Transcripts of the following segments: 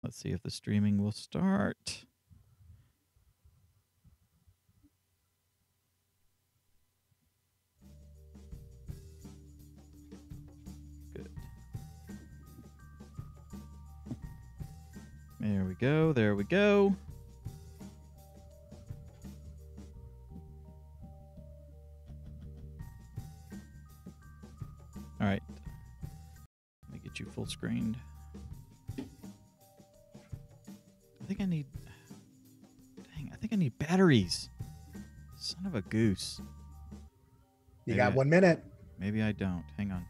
Let's see if the streaming will start. Good. There we go. There we go. All right. Let me get you full screened. I think I need batteries. Son of a goose. You got 1 minute. Maybe I don't. Hang on.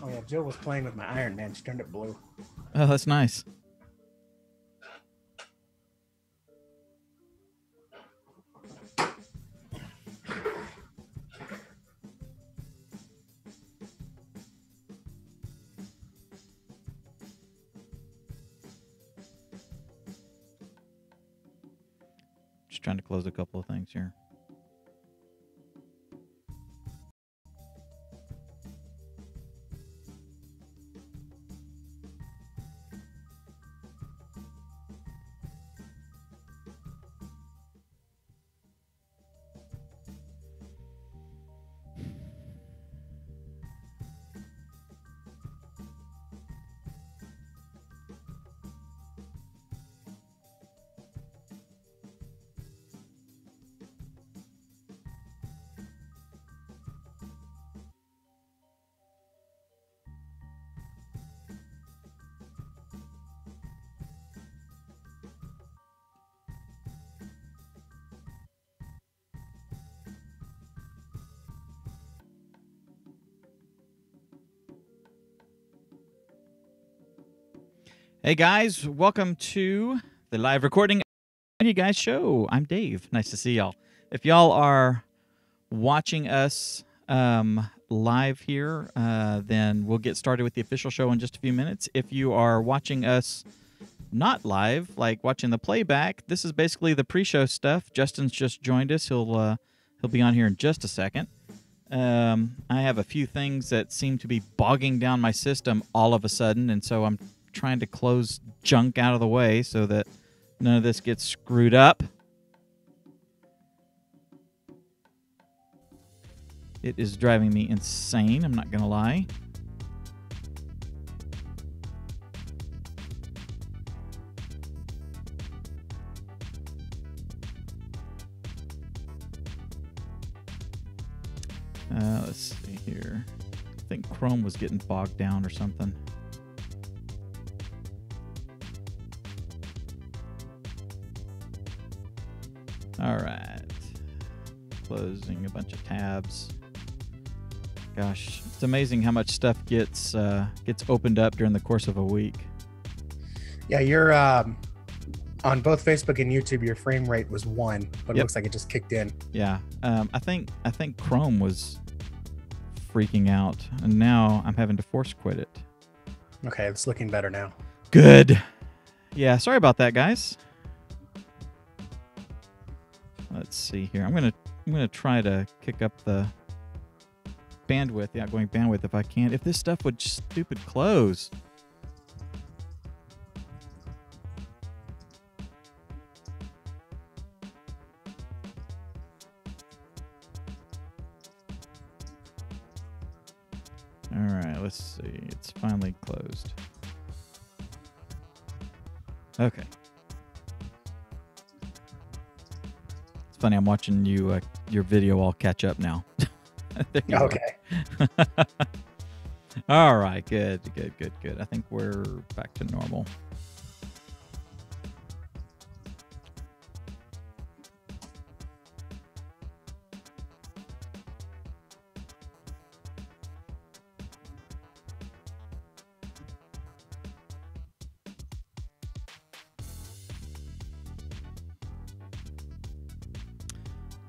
Oh yeah, Jill was playing with my Iron Man. She turned it blue. Oh, that's nice. Just trying to close a couple of things here. Hey guys, welcome to the live recording of You Guys Show. I'm Dave. Nice to see y'all. If y'all are watching us live here, then we'll get started with the official show in just a few minutes. If you are watching us not live, like watching the playback, this is basically the pre-show stuff. Justin's just joined us. He'll be on here in just a second. I have a few things that seem to be bogging down my system all of a sudden, and so I'm trying to close junk out of the way so that none of this gets screwed up. It is driving me insane, I'm not gonna lie. Let's see here. I think Chrome was getting bogged down or something. All right, closing a bunch of tabs. Gosh, it's amazing how much stuff gets opened up during the course of a week. Yeah, you're on both Facebook and YouTube. Your frame rate was 1, but it looks like it just kicked in. Yeah, I think Chrome was freaking out, and now I'm having to force quit it. Okay, it's looking better now. Good. Yeah, sorry about that, guys. Let's see here. I'm gonna try to kick up the bandwidth, the outgoing bandwidth, if I can. If this stuff would stupid close. All right, let's see. It's finally closed. Okay. Funny, I'm watching you your video all catch up now. Okay. All right, good. I think we're back to normal.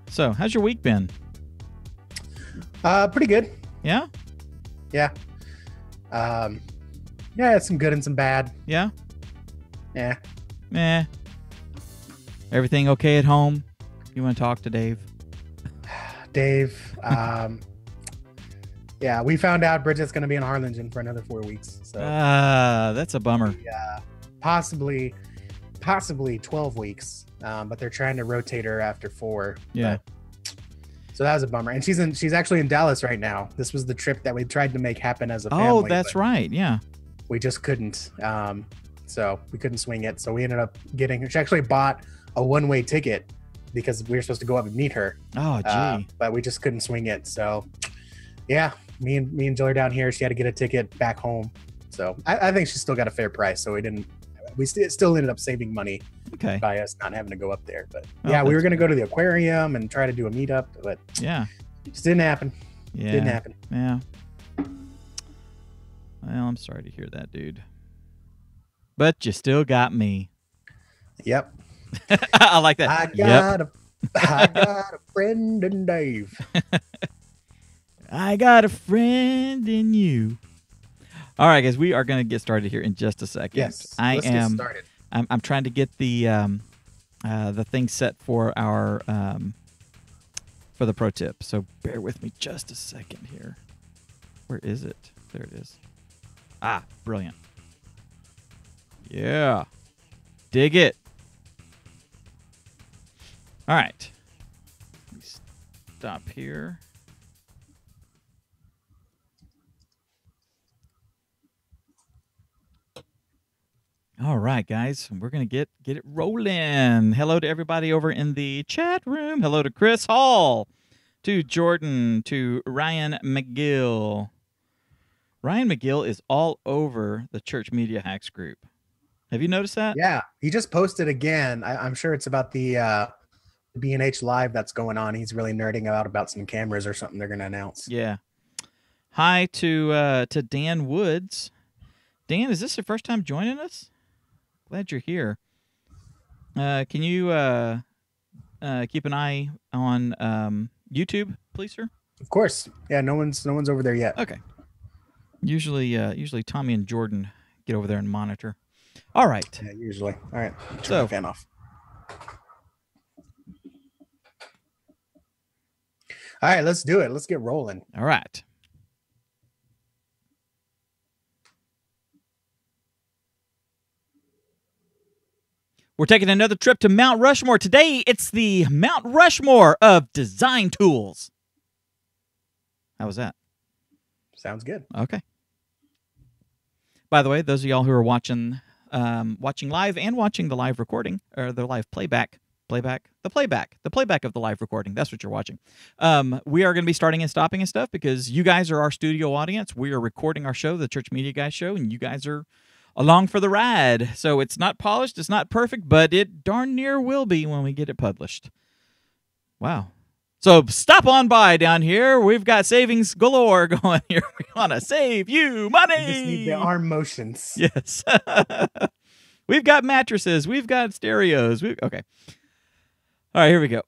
So, how's your week been? Pretty good. Yeah? Yeah. Yeah, it's some good and some bad. Yeah? Yeah. Meh. Everything okay at home? You want to talk to Dave? Dave, yeah, we found out Bridget's going to be in Harlingen for another 4 weeks. So that's a bummer. yeah, possibly 12 weeks. But they're trying to rotate her after 4. Yeah. So that was a bummer. And she's actually in Dallas right now. This was the trip that we tried to make happen as a family. Oh, that's right. Yeah. We just couldn't. So we couldn't swing it. So we ended up she actually bought a one-way ticket because we were supposed to go up and meet her. Oh, gee. But we just couldn't swing it. So yeah, me and Jill are down here. She had to get a ticket back home. So I think she still got a fair price. So we still ended up saving money by us not having to go up there. But yeah, we were going to go to the aquarium and try to do a meetup, but yeah, it just didn't happen. Yeah. Didn't happen. Yeah. Well, I'm sorry to hear that, dude. But you still got me. Yep. I like that. I got a friend in Dave. I got a friend in you. All right, guys, we are going to get started here in just a second. Yes, let's get started. I'm trying to get the thing set for our for the pro tip. So bear with me just a second here. Where is it? There it is. Ah, brilliant. Yeah. Dig it. All right. Let me stop here. All right, guys, we're going to get it rolling. Hello to everybody over in the chat room. Hello to Chris Hall, to Jordan, to Ryan McGill. Ryan McGill is all over the Church Media Hacks group. Have you noticed that? Yeah, he just posted again. I'm sure it's about the B&H Live that's going on. He's really nerding out about some cameras or something they're going to announce. Yeah. Hi to Dan Woods. Dan, is this your first time joining us? Glad you're here. Can you keep an eye on YouTube, please, sir? Of course. Yeah, no one's over there yet. Okay. Usually Tommy and Jordan get over there and monitor. All right. Yeah, usually. All right. Turn the fan off. All right, let's do it. Let's get rolling. All right. We're taking another trip to Mount Rushmore. Today, it's the Mount Rushmore of design tools. How was that? Sounds good. Okay. By the way, those of y'all who are watching live and watching the live recording, or the live playback of the live recording, that's what you're watching. We are going to be starting and stopping and stuff because you guys are our studio audience. We are recording our show, the Church Media Guys show, and you guys are along for the ride. So it's not polished, it's not perfect, but it darn near will be when we get it published. Wow. So stop on by down here. We've got savings galore going here. We want to save you money. You just need the arm motions. Yes. We've got mattresses. We've got stereos. Okay. All right, here we go.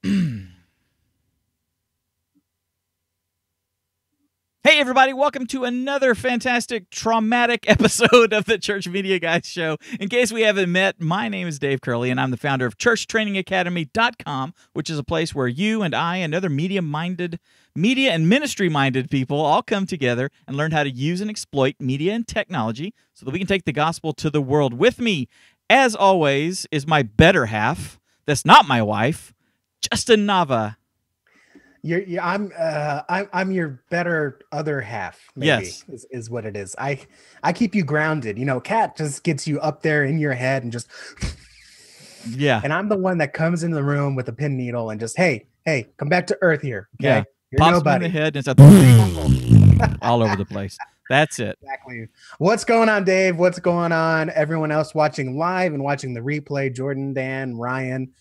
Hey, everybody. Welcome to another fantastic, traumatic episode of the Church Media Guys show. In case we haven't met, my name is Dave Curley, and I'm the founder of ChurchTrainingAcademy.com, which is a place where you and I and other media and ministry-minded people all come together and learn how to use and exploit media and technology so that we can take the gospel to the world. With me, as always, is my better half. That's not my wife, Justin Nava. I'm your better other half. Maybe, yes, is what it is. I keep you grounded. You know, Kat just gets you up there in your head and just yeah. And I'm the one that comes into the room with a pin needle and just hey, come back to earth here. Okay? Yeah, You're pops nobody. in the head and it's all over the place. That's it. Exactly. What's going on, Dave? What's going on? Everyone else watching live and watching the replay. Jordan, Dan, Ryan,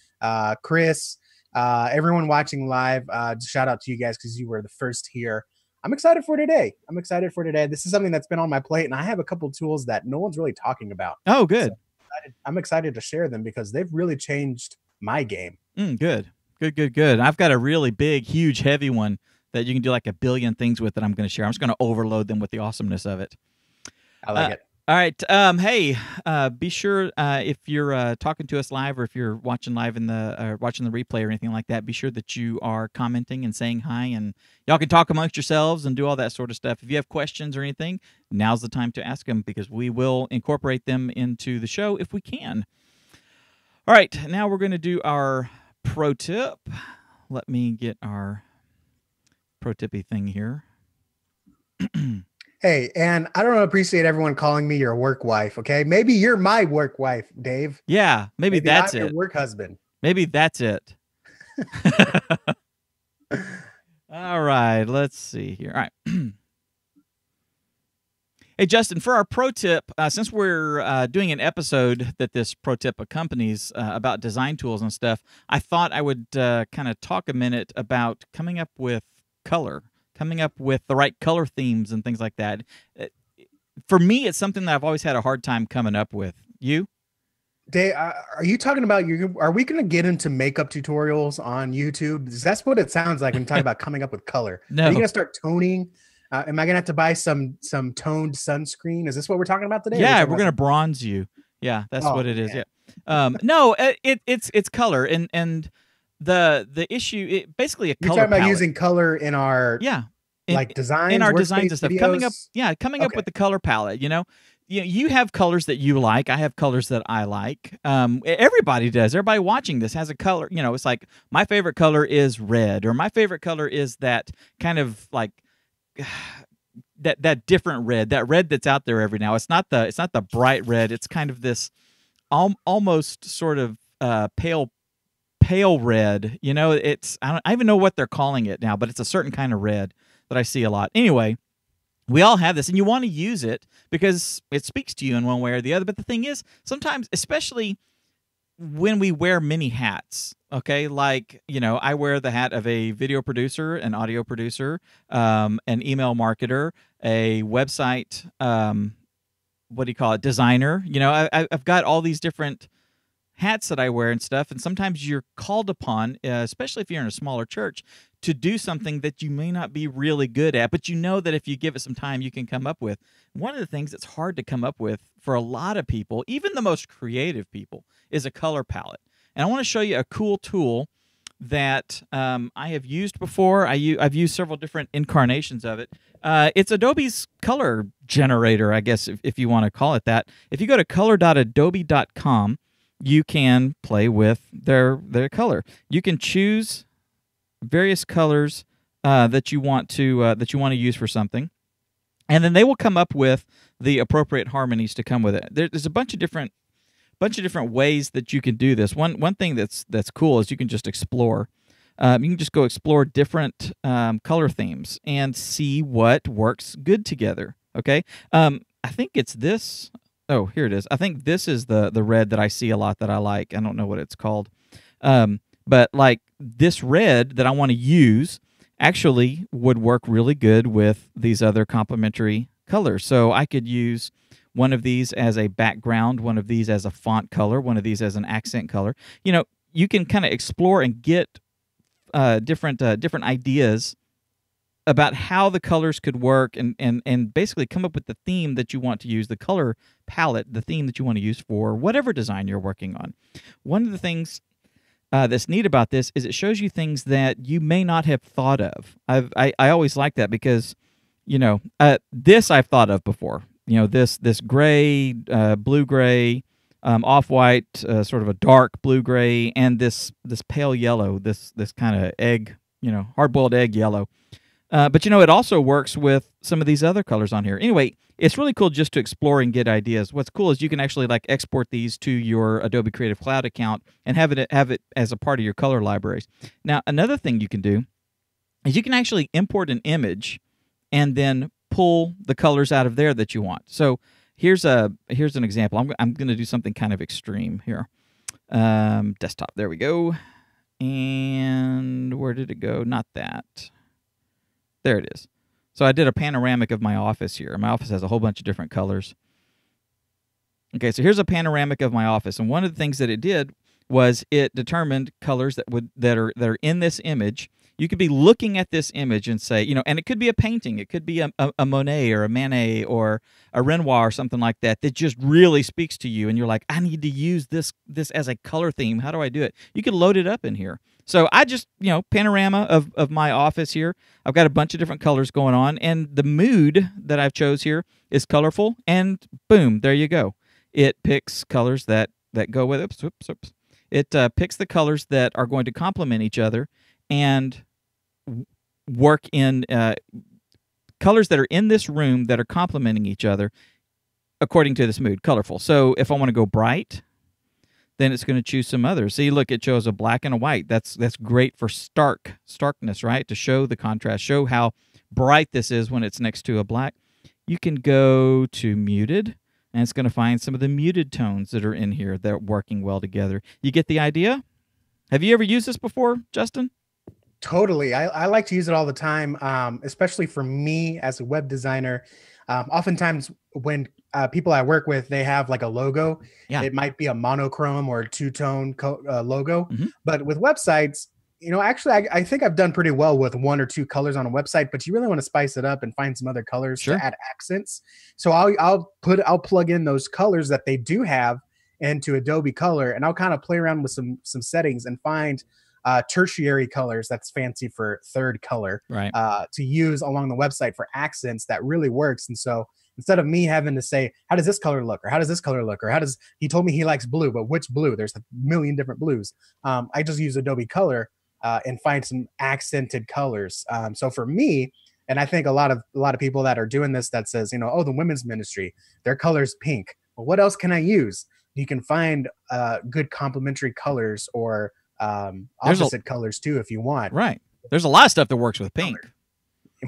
Chris. Everyone watching live, shout out to you guys because you were the first here. I'm excited for today. This is something that's been on my plate, and I have a couple tools that no one's really talking about. Oh, good. So I'm excited to share them because they've really changed my game. Good. Good, good, good. I've got a really big, huge, heavy one that you can do like a billion things with that I'm going to share. I'm just going to overload them with the awesomeness of it. I like it. All right. Hey, be sure if you're talking to us live or if you're watching live in the watching the replay or anything like that, be sure that you are commenting and saying hi, and y'all can talk amongst yourselves and do all that sort of stuff. If you have questions or anything, now's the time to ask them because we will incorporate them into the show if we can. All right. Now we're going to do our pro tip. Let me get our pro tippy thing here. Hey, and I don't appreciate everyone calling me your work wife, okay? Maybe you're my work wife, Dave. Yeah, maybe that's I'm it. your work husband. Maybe that's it. All right, let's see here. All right. Hey, Justin, for our pro tip, since we're doing an episode that this pro tip accompanies about design tools and stuff, I thought I would kind of talk a minute about coming up with color. Coming up with the right color themes and things like that. For me, it's something that I've always had a hard time coming up with. You? Dave, are you talking about are we going to get into makeup tutorials on YouTube? That's what it sounds like when you talk about coming up with color. No. Are you going to start toning? Am I going to have to buy some toned sunscreen? Is this what we're talking about today? Yeah, we're going to bronze you. Yeah, that's what it is. Yeah. No, it's color and the issue basically a You're color talking about palette. using color in our designs, in our designs and stuff. Videos? Coming up with the color palette. You have colors that you like. I have colors that I like. Everybody does. Everybody watching this has a color. It's like my favorite color is red, or my favorite color is that kind of like that different red, that red that's out there every now. It's not the bright red. It's kind of this almost sort of pale red. It's I don't even know what they're calling it now, but it's a certain kind of red that I see a lot. Anyway, we all have this, and you want to use it because it speaks to you in one way or the other. But the thing is, sometimes, especially when we wear many hats, okay, like, I wear the hat of a video producer, an audio producer, an email marketer, a website, designer. I've got all these different hats that I wear and stuff, and sometimes you're called upon, especially if you're in a smaller church, to do something that you may not be really good at, but that if you give it some time, you can come up with. One of the things that's hard to come up with for a lot of people, even the most creative people, is a color palette. And I want to show you a cool tool that I have used before. I've used several different incarnations of it. It's Adobe's color generator, I guess, if you want to call it that. If you go to color.adobe.com, you can play with their color. You can choose various colors that you want to use for something, and then they will come up with the appropriate harmonies to come with it. There's a bunch of different ways that you can do this. One thing that's cool is you can just explore. You can just go explore different color themes and see what works good together. Okay, I think it's this. Oh, here it is. I think this is the red that I see a lot that I like. I don't know what it's called. But like this red that I want to use actually would work really good with these other complementary colors. So I could use one of these as a background, one of these as a font color, one of these as an accent color. You can kind of explore and get different ideas about how the colors could work and basically come up with the theme that you want to use, the color palette, the theme that you want to use for whatever design you're working on. One of the things that's neat about this is it shows you things that you may not have thought of. I always like that because, this I've thought of before. This gray, blue-gray, off-white, sort of a dark blue-gray, and this pale yellow, this kind of egg, hard-boiled egg yellow. But it also works with some of these other colors on here. Anyway, it's really cool just to explore and get ideas. What's cool is you can actually export these to your Adobe Creative Cloud account and have it as a part of your color libraries. Now, another thing you can do is you can actually import an image and then pull the colors out of there that you want. So here's an example. I'm going to do something kind of extreme here. Desktop. There we go. And where did it go? Not that. There it is. So I did a panoramic of my office here. My office has a whole bunch of different colors. Okay, so here's a panoramic of my office. And one of the things that it did was it determined colors that are in this image. You could be looking at this image and say, and it could be a painting, it could be a Monet or a Manet or a Renoir or something like that just really speaks to you, and you're like, I need to use this as a color theme. How do I do it? You could load it up in here. So I just, panorama of my office here. I've got a bunch of different colors going on, and the mood that I've chose here is colorful, and boom, there you go. It picks colors that go with it. Oops. It picks the colors that are going to complement each other and work in colors that are in this room that are complementing each other according to this mood, colorful. So if I want to go bright, then it's going to choose some others. See, look, it chose a black and a white. That's great for starkness, right? To show the contrast, show how bright this is when it's next to a black. You can go to muted, and it's going to find some of the muted tones that are in here that are working well together. You get the idea? Have you ever used this before, Justin? Totally. I like to use it all the time, especially for me as a web designer. Oftentimes when people I work with, they have like a logo. Yeah. It might be a monochrome or a two-tone logo. Mm-hmm. But with websites, actually, I think I've done pretty well with one or two colors on a website, but you really want to spice it up and find some other colors to add accents. So I'll plug in those colors that they do have into Adobe Color, and I'll kind of play around with some settings and find tertiary colors, that's fancy for third color, right, to use along the website for accents. That really works. And so instead of me having to say, how does this color look, or how does this color look, or he told me he likes blue, but which blue? There's a million different blues. I just use Adobe Color and find some accented colors. So for me, and I think a lot of people that are doing this, that says, oh, the women's ministry, their color's pink. Well, what else can I use? You can find good complementary colors or opposite colors too, if you want. Right. There's a lot of stuff that works with pink.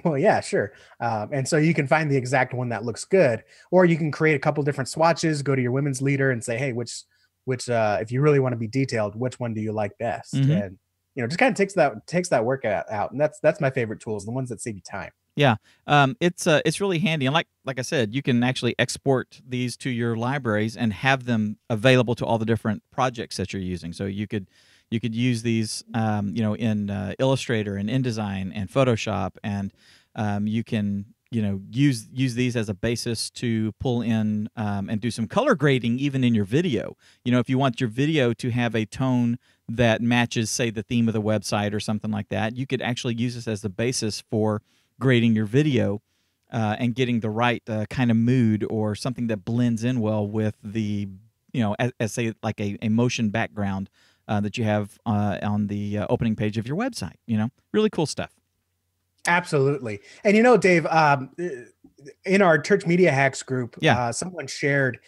Well, yeah, sure. And so you can find the exact one that looks good, or you can create a couple different swatches, go to your women's leader and say, hey, which if you really want to be detailed, which one do you like best? Mm-hmm. And, just kind of takes that work out. And that's my favorite tools, the ones that save you time. Yeah. It's really handy. And like I said, you can actually export these to your libraries and have them available to all the different projects that you're using. So you could use these, in Illustrator and InDesign and Photoshop, and you can, use these as a basis to pull in and do some color grading even in your video. If you want your video to have a tone that matches, say, the theme of the website or something like that, you could actually use this as the basis for grading your video and getting the right kind of mood or something that blends in well with the, as say, like a motion background that you have on the opening page of your website. Really cool stuff. Absolutely. And Dave, in our Church Media Hacks group, someone shared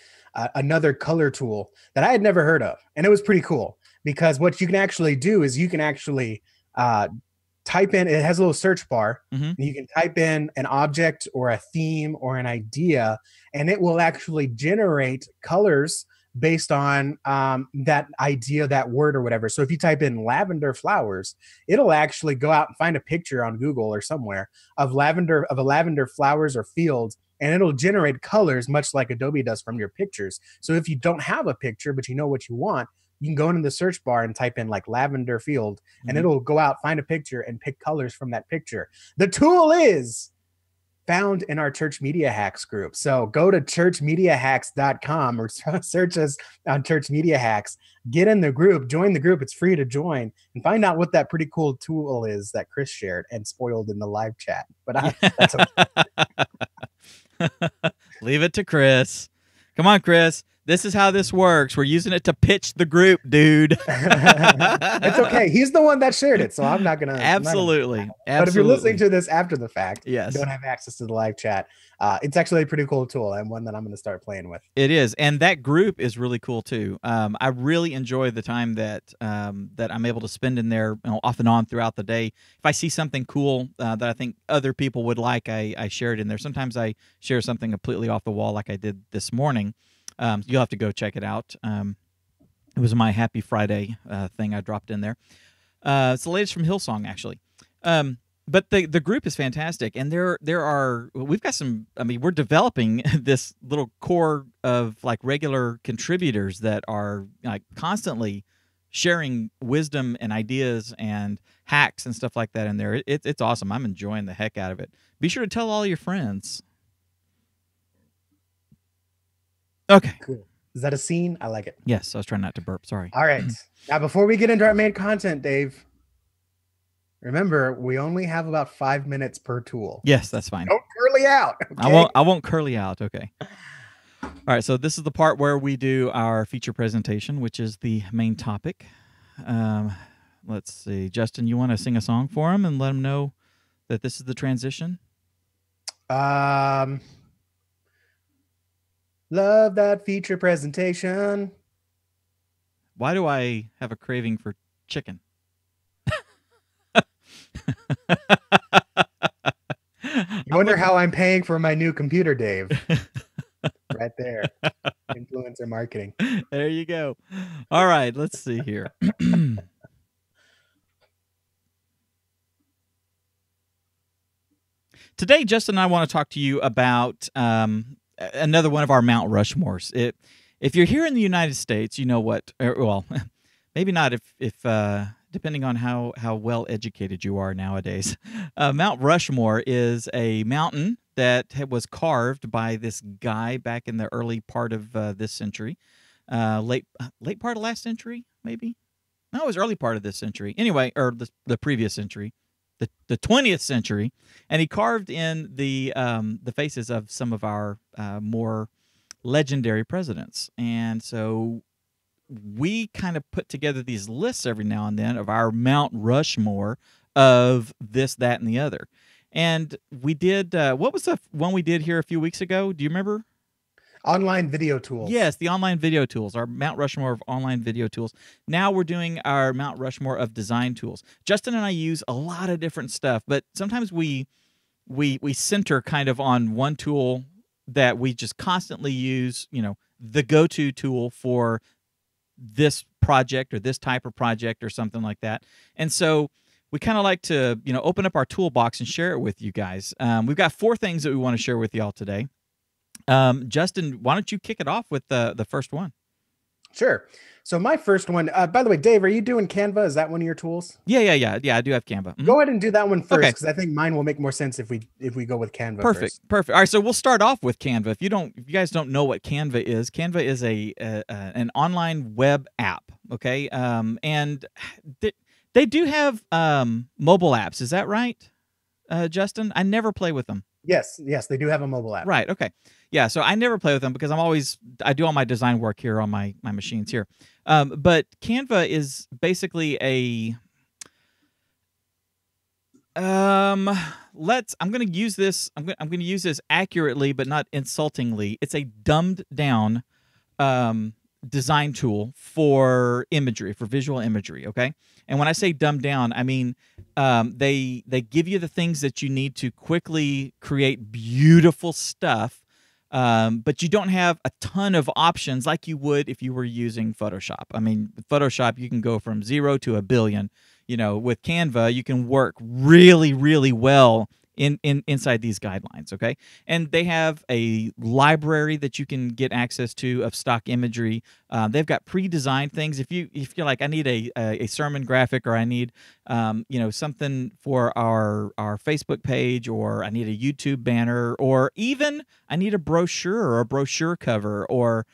another color tool that I had never heard of, and it was pretty cool because what you can actually do is you can actually type in, it has a little search bar, and you can type in an object or a theme or an idea, and it will actually generate colors based on that idea, that word or whatever. So if you type in lavender flowers, it'll actually go out and find a picture on Google or somewhere of a lavender flowers or fields, and it'll generate colors much like Adobe does from your pictures. So if you don't have a picture, but you know what you want, you can go into the search bar and type in like lavender field, and it'll go out, find a picture, and pick colors from that picture. The tool is found in our Church Media Hacks group. So go to churchmediahacks.com or search us on Church Media Hacks. Get in the group, join the group. It's free to join, and find out what that pretty cool tool is that Chris shared and spoiled in the live chat. But that's okay. Leave it to Chris. Come on, Chris. This is how this works. We're using it to pitch the group, dude. It's okay. He's the one that shared it, so I'm not gonna. Absolutely. But if you're listening to this after the fact, yes, you don't have access to the live chat. It's actually a pretty cool tool and one that I'm going to start playing with. It is, and that group is really cool too. I really enjoy the time that I'm able to spend in there, off and on throughout the day. If I see something cool that I think other people would like, I share it in there. Sometimes I share something completely off the wall, like I did this morning. You'll have to go check it out. It was my Happy Friday thing I dropped in there. It's the latest from Hillsong, actually. But the group is fantastic, and we've got some. I mean, we're developing this little core of like regular contributors that are like constantly sharing wisdom and ideas and hacks and stuff like that in there. It's awesome. I'm enjoying the heck out of it. Be sure to tell all your friends. Okay. Cool. Is that a scene? I like it. Yes, I was trying not to burp. Sorry. All right. Now, before we get into our main content, Dave, remember, we only have about 5 minutes per tool. Yes, that's fine. Don't curly out. Okay? I won't curly out. Okay. All right. So this is the part where we do our feature presentation, which is the main topic. Let's see. Justin, you want to sing a song for him and let him know that this is the transition? Love that feature presentation. Why do I have a craving for chicken? You wonder how I'm paying for my new computer, Dave. Right there. Influencer marketing. There you go. All right, let's see here. Today, Justin and I want to talk to you about another one of our Mount Rushmores. If you're here in the United States, you know what, well, maybe not if depending on how well educated you are nowadays. Mount Rushmore is a mountain that was carved by this guy back in the early part of this century, late part of last century, maybe. No, it was early part of this century. Anyway, or the previous century, the 20th century, and he carved in the faces of some of our more legendary presidents, and so we kind of put together these lists every now and then of our Mount Rushmore of this, that, and the other. And we did, what was the one we did here a few weeks ago? Do you remember? Online video tools. Yes, the online video tools, our Mount Rushmore of online video tools. Now we're doing our Mount Rushmore of design tools. Justin and I use a lot of different stuff, but sometimes we center kind of on one tool that we just constantly use, you know, the go-to tool for this project or this type of project or something like that. And so we kind of like to, you know, open up our toolbox and share it with you guys. We've got 4 things that we want to share with y'all today. Justin, why don't you kick it off with the first one? Sure. So my first one, by the way, Dave, are you doing Canva? Is that one of your tools? Yeah, I do have Canva. Go ahead and do that one first, Okay. because I think mine will make more sense if we go with Canva. Perfect. First. All right, so we'll start off with Canva. If you guys don't know what Canva is an online web app. Okay, and they do have mobile apps. Is that right, Justin? I never play with them. Yes, they do have a mobile app. Right. Okay. Yeah. So I never play with them because I do all my design work here on my machines here. But Canva is basically I'm going to use this. I'm going to use this accurately, but not insultingly. It's a dumbed down design tool for imagery, for visual imagery. Okay. And when I say dumbed down, I mean they give you the things that you need to quickly create beautiful stuff, but you don't have a ton of options like you would if you were using Photoshop. I mean, with Photoshop, you can go from 0 to 1 billion. You know, with Canva, you can work really, really well inside these guidelines, okay? And they have a library that you can get access to of stock imagery. They've got pre-designed things. If you're like, I need a sermon graphic, or I need something for our Facebook page, or I need a YouTube banner, or even I need a brochure or a brochure cover, or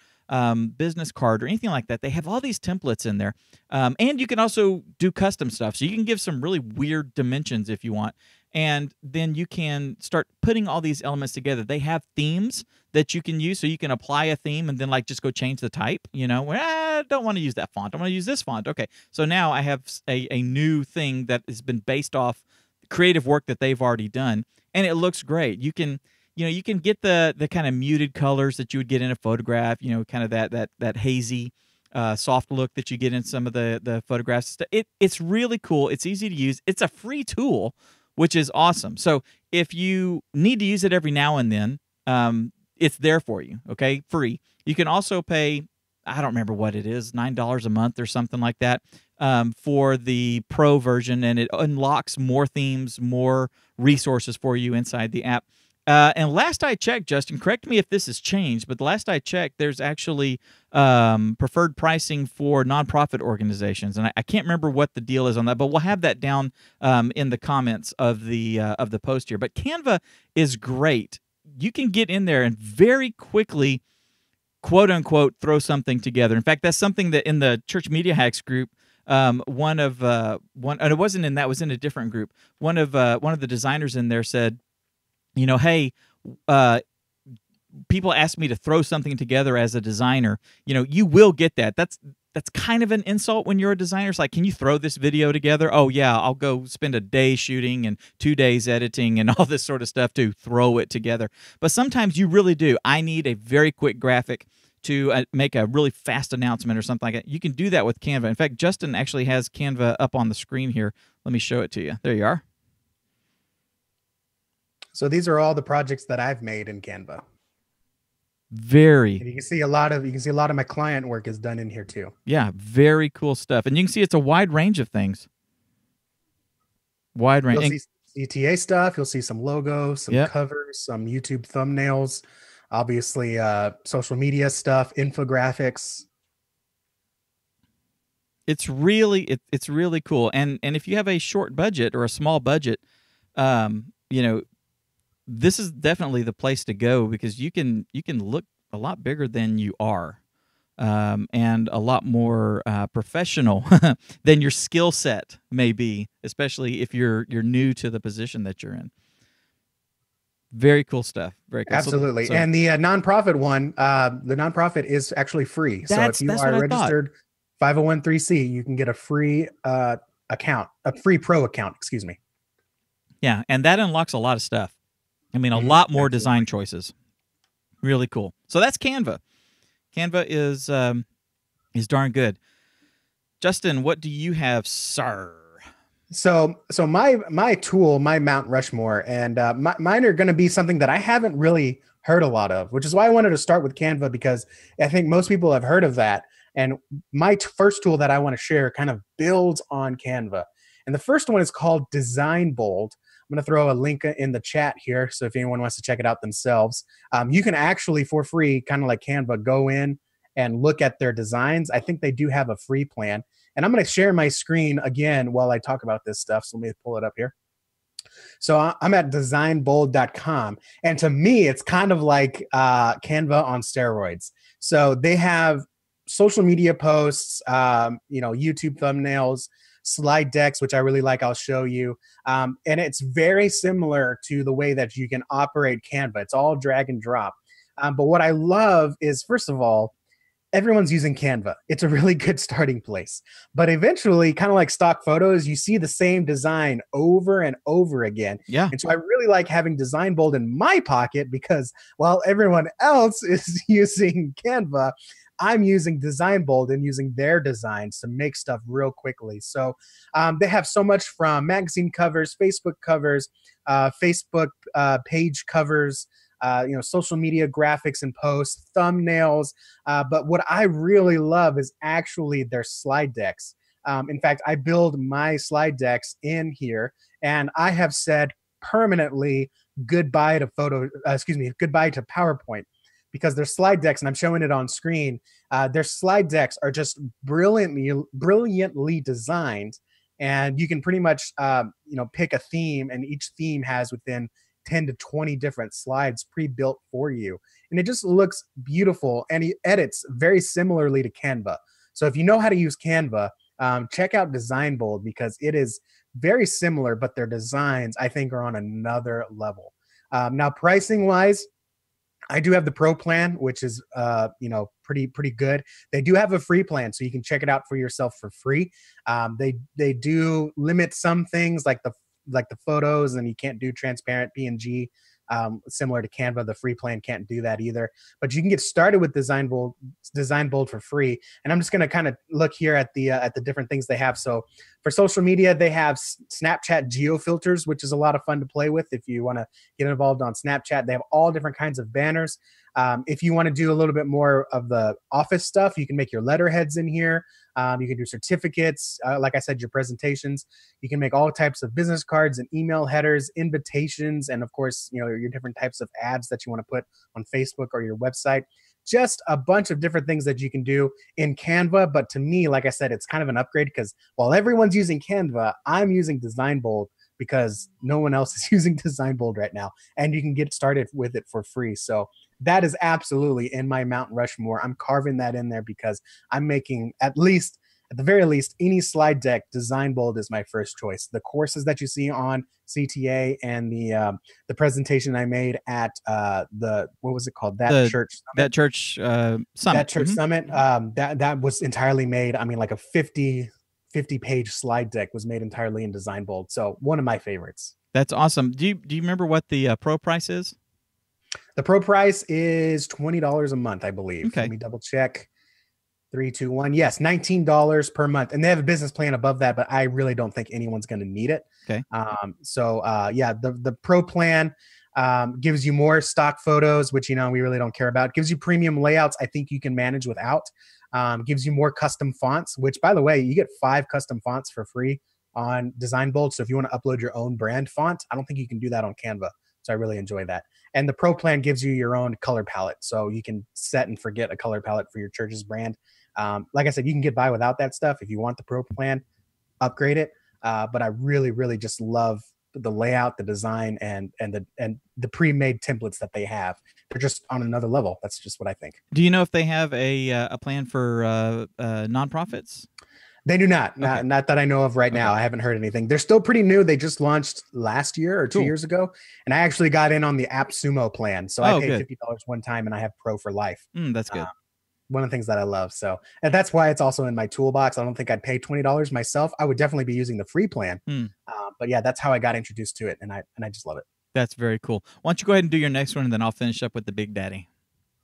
business card, or anything like that. They have all these templates in there, and you can also do custom stuff. So you can give some really weird dimensions if you want. And then you can start putting all these elements together. They have themes that you can use, so you can apply a theme and then like just go change the type. You know, I don't want to use that font. I want to use this font. Okay, so now I have a new thing that has been based off creative work that they've already done, and it looks great. You can get the kind of muted colors that you would get in a photograph. You know, kind of that hazy, soft look that you get in some of the photographs. It's really cool. It's easy to use. It's a free tool, which is awesome. So if you need to use it every now and then, it's there for you, okay? Free. You can also pay, I don't remember what it is, $9 a month or something like that, for the pro version, and it unlocks more themes, more resources for you inside the app. And last I checked, Justin, correct me if this has changed, but the last I checked, there's actually preferred pricing for nonprofit organizations, and I can't remember what the deal is on that, but we'll have that down in the comments of the post here. But Canva is great. You can get in there and very quickly, quote unquote, throw something together. In fact, that's something that in the Church Media Hacks group, and it wasn't in that, was in a different group. One of the designers in there said, hey, people ask me to throw something together as a designer. You will get that. That's kind of an insult when you're a designer. It's like, can you throw this video together? Oh yeah, I'll go spend a day shooting and 2 days editing and all this sort of stuff to throw it together. But sometimes you really do. I need a very quick graphic to make a really fast announcement or something like that. You can do that with Canva. In fact, Justin actually has Canva up on the screen here. Let me show it to you. There you are. So these are all the projects that I've made in Canva. And you can see a lot of my client work is done in here too. Yeah, very cool stuff. And you can see it's a wide range of things. Wide range. You'll see CTA stuff. You'll see some logos, some covers, some YouTube thumbnails, obviously social media stuff, infographics. It's really cool. And if you have a short budget or a small budget, this is definitely the place to go, because you can look a lot bigger than you are, and a lot more professional than your skill set may be, especially if you're new to the position that you're in. Very cool stuff. Very cool. Absolutely. And the nonprofit one, the nonprofit is actually free. So if you are registered 501(c), you can get a free account, a free pro account, excuse me. Yeah, and that unlocks a lot of stuff. I mean, a lot more design choices. Really cool. So that's Canva. Canva is darn good. Justin, what do you have, sir? So my tool, my Mount Rushmore, and mine are going to be something that I haven't really heard a lot of, which is why I wanted to start with Canva, because I think most people have heard of that. And my first tool that I want to share kind of builds on Canva. And the first one is called Design Bold. I'm going to throw a link in the chat here, so if anyone wants to check it out themselves, you can actually, for free, kind of like Canva, go in and look at their designs. I think they do have a free plan. And I'm going to share my screen again while I talk about this stuff. So let me pull it up here. So I'm at designbold.com. And to me, it's kind of like Canva on steroids. So they have social media posts, YouTube thumbnails, slide decks, which I really like. I'll show you. And it's very similar to the way that you can operate Canva. It's all drag and drop. But what I love is, first of all, everyone's using Canva. It's a really good starting place. But eventually, kind of like stock photos, you see the same design over and over again. Yeah. And so I really like having Design Bold in my pocket, because while everyone else is using Canva, I'm using Design Bold and using their designs to make stuff real quickly. So they have so much from magazine covers, Facebook covers, Facebook page covers, social media graphics and posts, thumbnails. But what I really love is actually their slide decks. In fact, I build my slide decks in here, and I have said permanently goodbye to goodbye to PowerPoint, because their slide decks, and I'm showing it on screen, their slide decks are just brilliantly designed. And you can pretty much, pick a theme, and each theme has within 10 to 20 different slides pre-built for you. And it just looks beautiful, and he edits very similarly to Canva. So if you know how to use Canva, check out Design Bold, because it is very similar, but their designs, I think, are on another level. Now, pricing wise, I do have the pro plan, which is, pretty good. They do have a free plan, so you can check it out for yourself for free. They do limit some things like the photos, and you can't do transparent PNG. Similar to Canva, the free plan can't do that either. But you can get started with Design Bold for free. And I'm just going to kind of look here at the different things they have. So for social media, they have Snapchat geo filters, which is a lot of fun to play with if you want to get involved on Snapchat. They have all different kinds of banners. If you want to do a little bit more of the office stuff, you can make your letterheads in here. You can do certificates. Like I said, your presentations. You can make all types of business cards and email headers, invitations, and of course, your different types of ads that you want to put on Facebook or your website. Just a bunch of different things that you can do in Canva. But to me, like I said, it's kind of an upgrade because while everyone's using Canva, I'm using Design Bold because no one else is using Design Bold right now. And you can get started with it for free. So that is absolutely in my Mount Rushmore. I'm carving that in there because I'm making at the very least, any slide deck, Design Bold is my first choice. The courses that you see on CTA and the presentation I made at what was it called? Church Summit. That church summit. That church summit. That was entirely made. I mean, like a 50-page slide deck was made entirely in Design Bold. So one of my favorites. That's awesome. Do you remember what the pro price is? The pro price is $20 a month, I believe. Okay. Let me double check. 3, 2, 1. Yes, $19 per month, and they have a business plan above that, but I really don't think anyone's going to need it. Okay. The pro plan gives you more stock photos, which we really don't care about. Gives you premium layouts. I think you can manage without. Gives you more custom fonts, which, by the way, you get 5 custom fonts for free on Design Bold. So if you want to upload your own brand font, I don't think you can do that on Canva. So I really enjoy that. And the pro plan gives you your own color palette. So you can set and forget a color palette for your church's brand. Like I said, you can get by without that stuff. If you want the pro plan, upgrade it. But I really, really just love the layout, the design, and the pre-made templates that they have. They're just on another level. That's just what I think. Do you know if they have a plan for nonprofits? They do not. Okay. Not that I know of right now. I haven't heard anything. They're still pretty new. They just launched last year or 2 years ago. And I actually got in on the AppSumo plan. So I paid $50 one time and I have pro for life. That's good. One of the things that I love. So, and that's why it's also in my toolbox. I don't think I'd pay $20 myself. I would definitely be using the free plan. But yeah, that's how I got introduced to it. And I just love it. That's very cool. Why don't you go ahead and do your next one and then I'll finish up with the Big Daddy.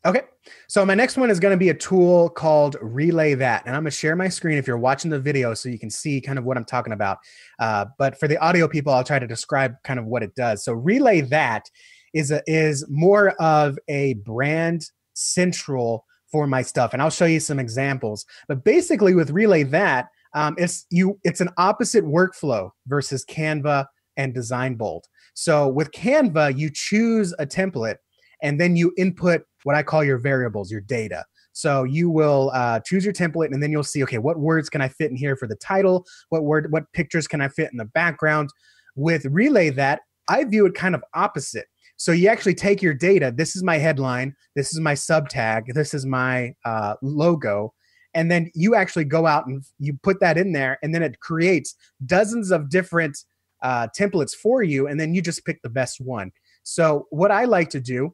Okay. So my next one is going to be a tool called Relay That. And I'm going to share my screen if you're watching the video so you can see kind of what I'm talking about. But for the audio people, I'll try to describe kind of what it does. So Relay That is more of a brand central for my stuff. And I'll show you some examples. But basically with Relay That, it's an opposite workflow versus Canva and Design Bold. So with Canva, you choose a template and then you input what I call your variables, your data. So you will choose your template and then you'll see, okay, what words can I fit in here for the title? What pictures can I fit in the background? With Relay That, I view it kind of opposite. So you actually take your data. This is my headline. This is my sub tag. This is my logo. And then you actually go out and you put that in there and then it creates dozens of different templates for you. And then you just pick the best one. So what I like to do,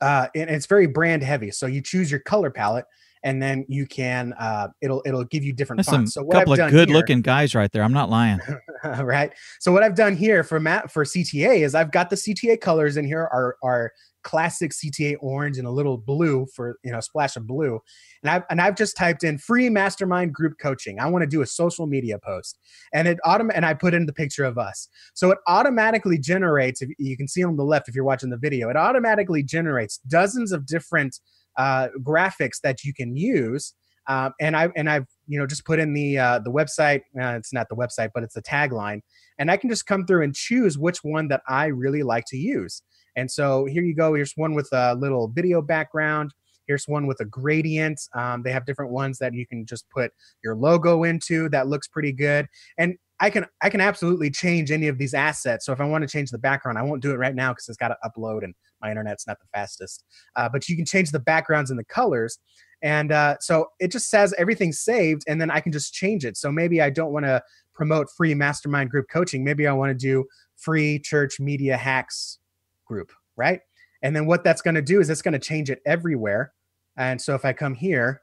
and it's very brand heavy. So you choose your color palette, and then you can it'll give you different fonts. So what couple of good-looking guys right there. I'm not lying. Right. So what I've done here for CTA is I've got the CTA colors in here are classic CTA orange and a little blue for a splash of blue, and I've just typed in free mastermind group coaching. I want to do a social media post, and I put in the picture of us. So it automatically generates. If you can see on the left if you're watching the video, it automatically generates dozens of different graphics that you can use. And I've just put in the website. It's not the website, but it's the tagline, and I can just come through and choose which one that I really like to use. And so here you go. Here's one with a little video background. Here's one with a gradient. They have different ones that you can just put your logo into. That looks pretty good. And I can absolutely change any of these assets. So if I want to change the background, I won't do it right now because it's got to upload and my internet's not the fastest. But you can change the backgrounds and the colors. And so it just says everything's saved, and then I can just change it. So maybe I don't want to promote free mastermind group coaching. Maybe I want to do free church media hacks group, right? And then what that's going to do is it's going to change it everywhere. And so if I come here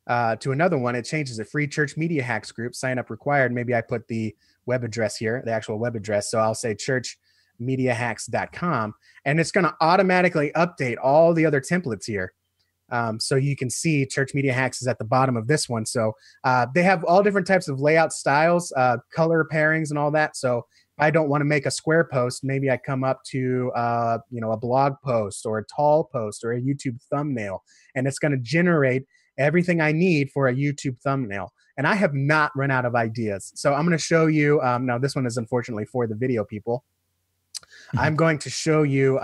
to another one, it changes it. Free church media hacks group, sign up required. Maybe I put the web address here, the actual web address. So I'll say churchmediahacks.com, and it's going to automatically update all the other templates here. So you can see Church Media Hacks is at the bottom of this one. So they have all different types of layout styles, color pairings and all that. So if I don't want to make a square post, maybe I come up to a blog post or a tall post or a YouTube thumbnail, and it's going to generate everything I need for a YouTube thumbnail. and I have not run out of ideas. So I'm going to show you. Now, this one is unfortunately for the video people. I'm going to show you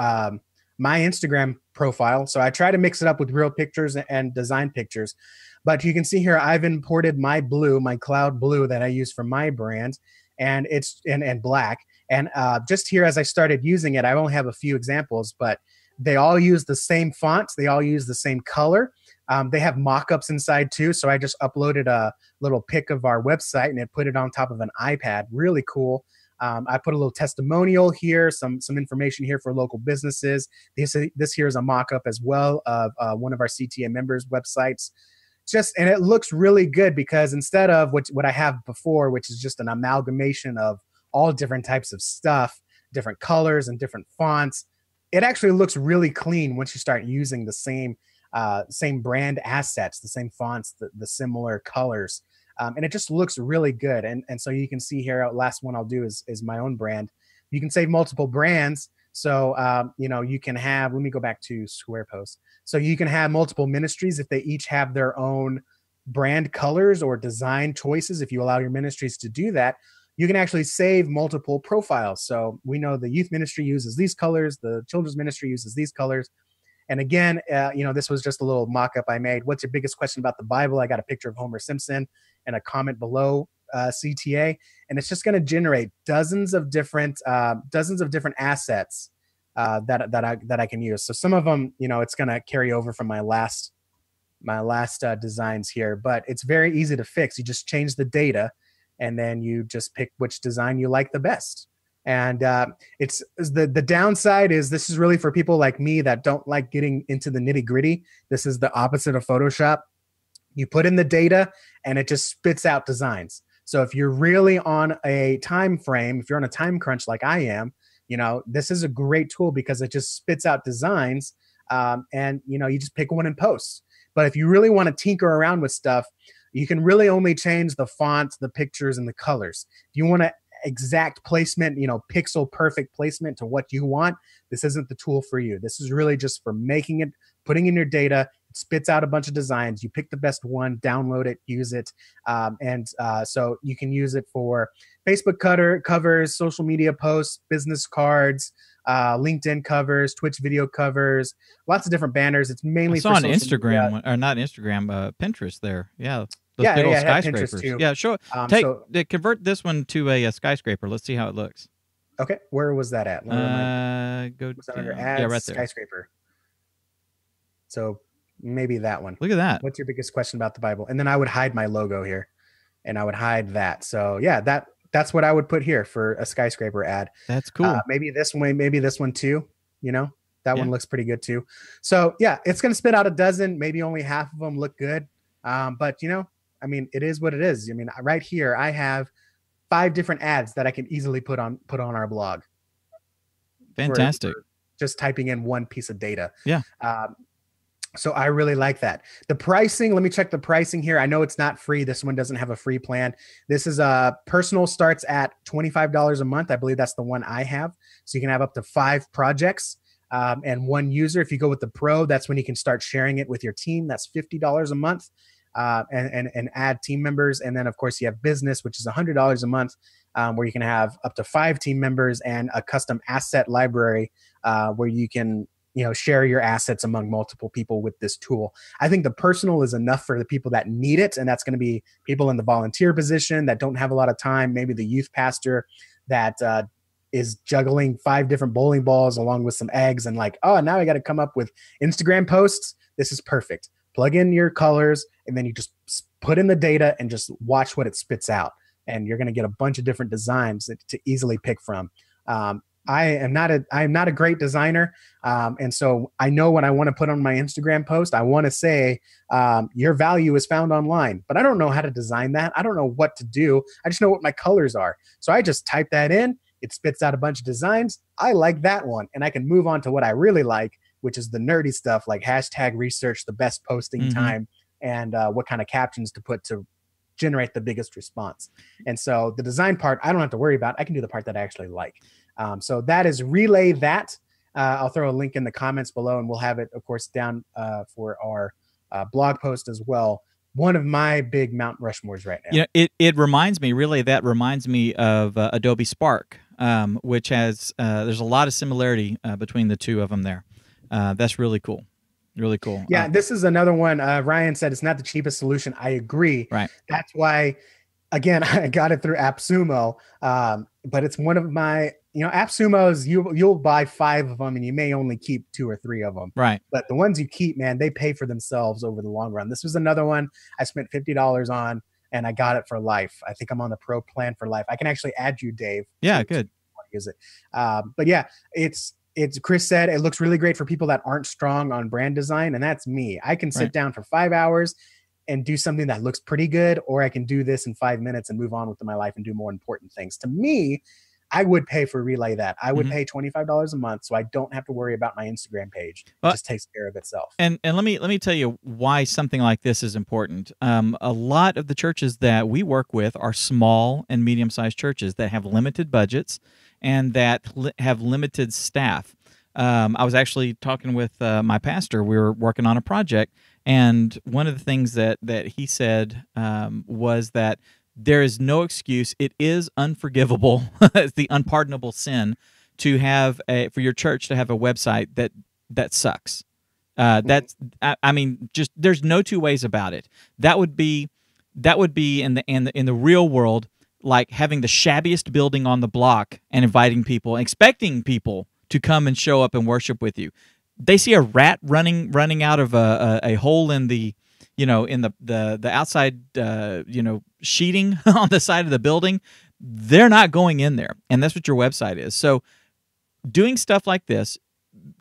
my Instagram profile. So I try to mix it up with real pictures and design pictures. But you can see here, I've imported my blue, my cloud blue that I use for my brand, and it's and black. And just here, as I started using it, I only have a few examples, but they all use the same fonts. They all use the same color. They have mock-ups inside too. So I just uploaded a little pic of our website and it put it on top of an iPad. Really cool. I put a little testimonial here, some information here for local businesses. This here is a mock-up as well of one of our CTA members' websites. And it looks really good because instead of what I have before, which is just an amalgamation of all different types of stuff, different colors and different fonts, it actually looks really clean once you start using the same brand assets, the same fonts, the similar colors. And it just looks really good. And so you can see here, last one I'll do is my own brand. You can save multiple brands. So, you can have, let me go back to SquarePost. So you can have multiple ministries if they each have their own brand colors or design choices. If you allow your ministries to do that, you can actually save multiple profiles. So we know the youth ministry uses these colors, the children's ministry uses these colors. And again, this was just a little mock-up I made. What's your biggest question about the Bible? I got a picture of Homer Simpson and a comment below CTA, and it's just going to generate dozens of different assets that I can use. So some of them, it's going to carry over from my last designs here, but it's very easy to fix. You just change the data, and then you just pick which design you like the best. And it's the downside is this is really for people like me that don't like getting into the nitty gritty. This is the opposite of Photoshop. You put in the data and it just spits out designs. So if you're really on a time frame, if you're on a time crunch like I am, this is a great tool because it just spits out designs, and you just pick one and post. But if you really want to tinker around with stuff, you can really only change the fonts, the pictures, and the colors. If you want to exact placement, pixel perfect placement to what you want, this isn't the tool for you. This is really just for making it, putting in your data. It spits out a bunch of designs. You pick the best one, download it, use it. So you can use it for Facebook covers, social media posts, business cards, LinkedIn covers, Twitch video covers, lots of different banners. It's mainly I saw for on Instagram, or not Instagram, Pinterest there. Yeah. Those big old skyscrapers. Yeah, sure. Convert this one to a skyscraper. Let's see how it looks. Okay, where was that at? Go under ads, right there. Skyscraper. So maybe that one. Look at that. What's your biggest question about the Bible? And then I would hide my logo here, and I would hide that. So yeah, that's what I would put here for a skyscraper ad. That's cool. Maybe this one, maybe this one too. That one looks pretty good too. So yeah, it's going to spit out a dozen. Maybe only half of them look good. But it is what it is. Right here, I have 5 different ads that I can easily put on our blog. Fantastic. For just typing in one piece of data. Yeah. So I really like that. The pricing, let me check the pricing here. I know it's not free. This one doesn't have a free plan. This is personal, starts at $25 a month. I believe that's the one I have. So you can have up to 5 projects and 1 user. If you go with the pro, that's when you can start sharing it with your team. That's $50 a month. And add team members. And then of course you have business, which is $100 a month, where you can have up to 5 team members and a custom asset library, where you can, share your assets among multiple people with this tool. I think the personal is enough for the people that need it. And that's going to be people in the volunteer position that don't have a lot of time. Maybe the youth pastor that, is juggling 5 different bowling balls along with some eggs and like, oh, now I got to come up with Instagram posts. This is perfect. Plug in your colors, and then you just put in the data and just watch what it spits out. And you're going to get a bunch of different designs to easily pick from. I am not a great designer. And so I know what I want to put on my Instagram post. I want to say, your value is found online, but I don't know how to design that. I don't know what to do. I just know what my colors are. So I just type that in. It spits out a bunch of designs. I like that one. And I can move on to what I really like, which is the nerdy stuff like hashtag research the best posting time and what kind of captions to put to generate the biggest response. And so the design part, I don't have to worry about. I can do the part that I actually like. So that is Relay That. I'll throw a link in the comments below, and we'll have it, of course, down for our blog post as well. one of my big Mount Rushmores right now. You know, it reminds me, really, that reminds me of Adobe Spark, which has there's a lot of similarity between the two of them there. That's really cool. Really cool. Yeah, this is another one. Ryan said it's not the cheapest solution. I agree. Right. That's why, again, I got it through AppSumo. But it's one of my, AppSumos, you'll buy 5 of them and you may only keep 2 or 3 of them. Right. But the ones you keep, man, they pay for themselves over the long run. This was another one I spent $50 on and I got it for life. I think I'm on the pro plan for life. I can actually add you, Dave. Yeah, good. Use it. But yeah, it's Chris said it looks really great for people that aren't strong on brand design, and that's me. I can sit down for 5 hours and do something that looks pretty good, or I can do this in 5 minutes and move on with my life and do more important things. To me, I would pay for Relay that. I would pay $25 a month so I don't have to worry about my Instagram page. It just takes care of itself. And let me tell you why something like this is important. A lot of the churches that we work with are small and medium-sized churches that have limited budgets and that have limited staff. I was actually talking with my pastor. We were working on a project, and one of the things that he said was that there is no excuse. It is unforgivable. It's the unpardonable sin to have for your church to have a website that sucks. That's I mean, just there's no two ways about it. That would be in the real world like having the shabbiest building on the block and inviting people, expecting people to come and show up and worship with you. They see a rat running out of a hole in the the outside sheeting on the side of the building. They're not going in there, and that's what your website is. So doing stuff like this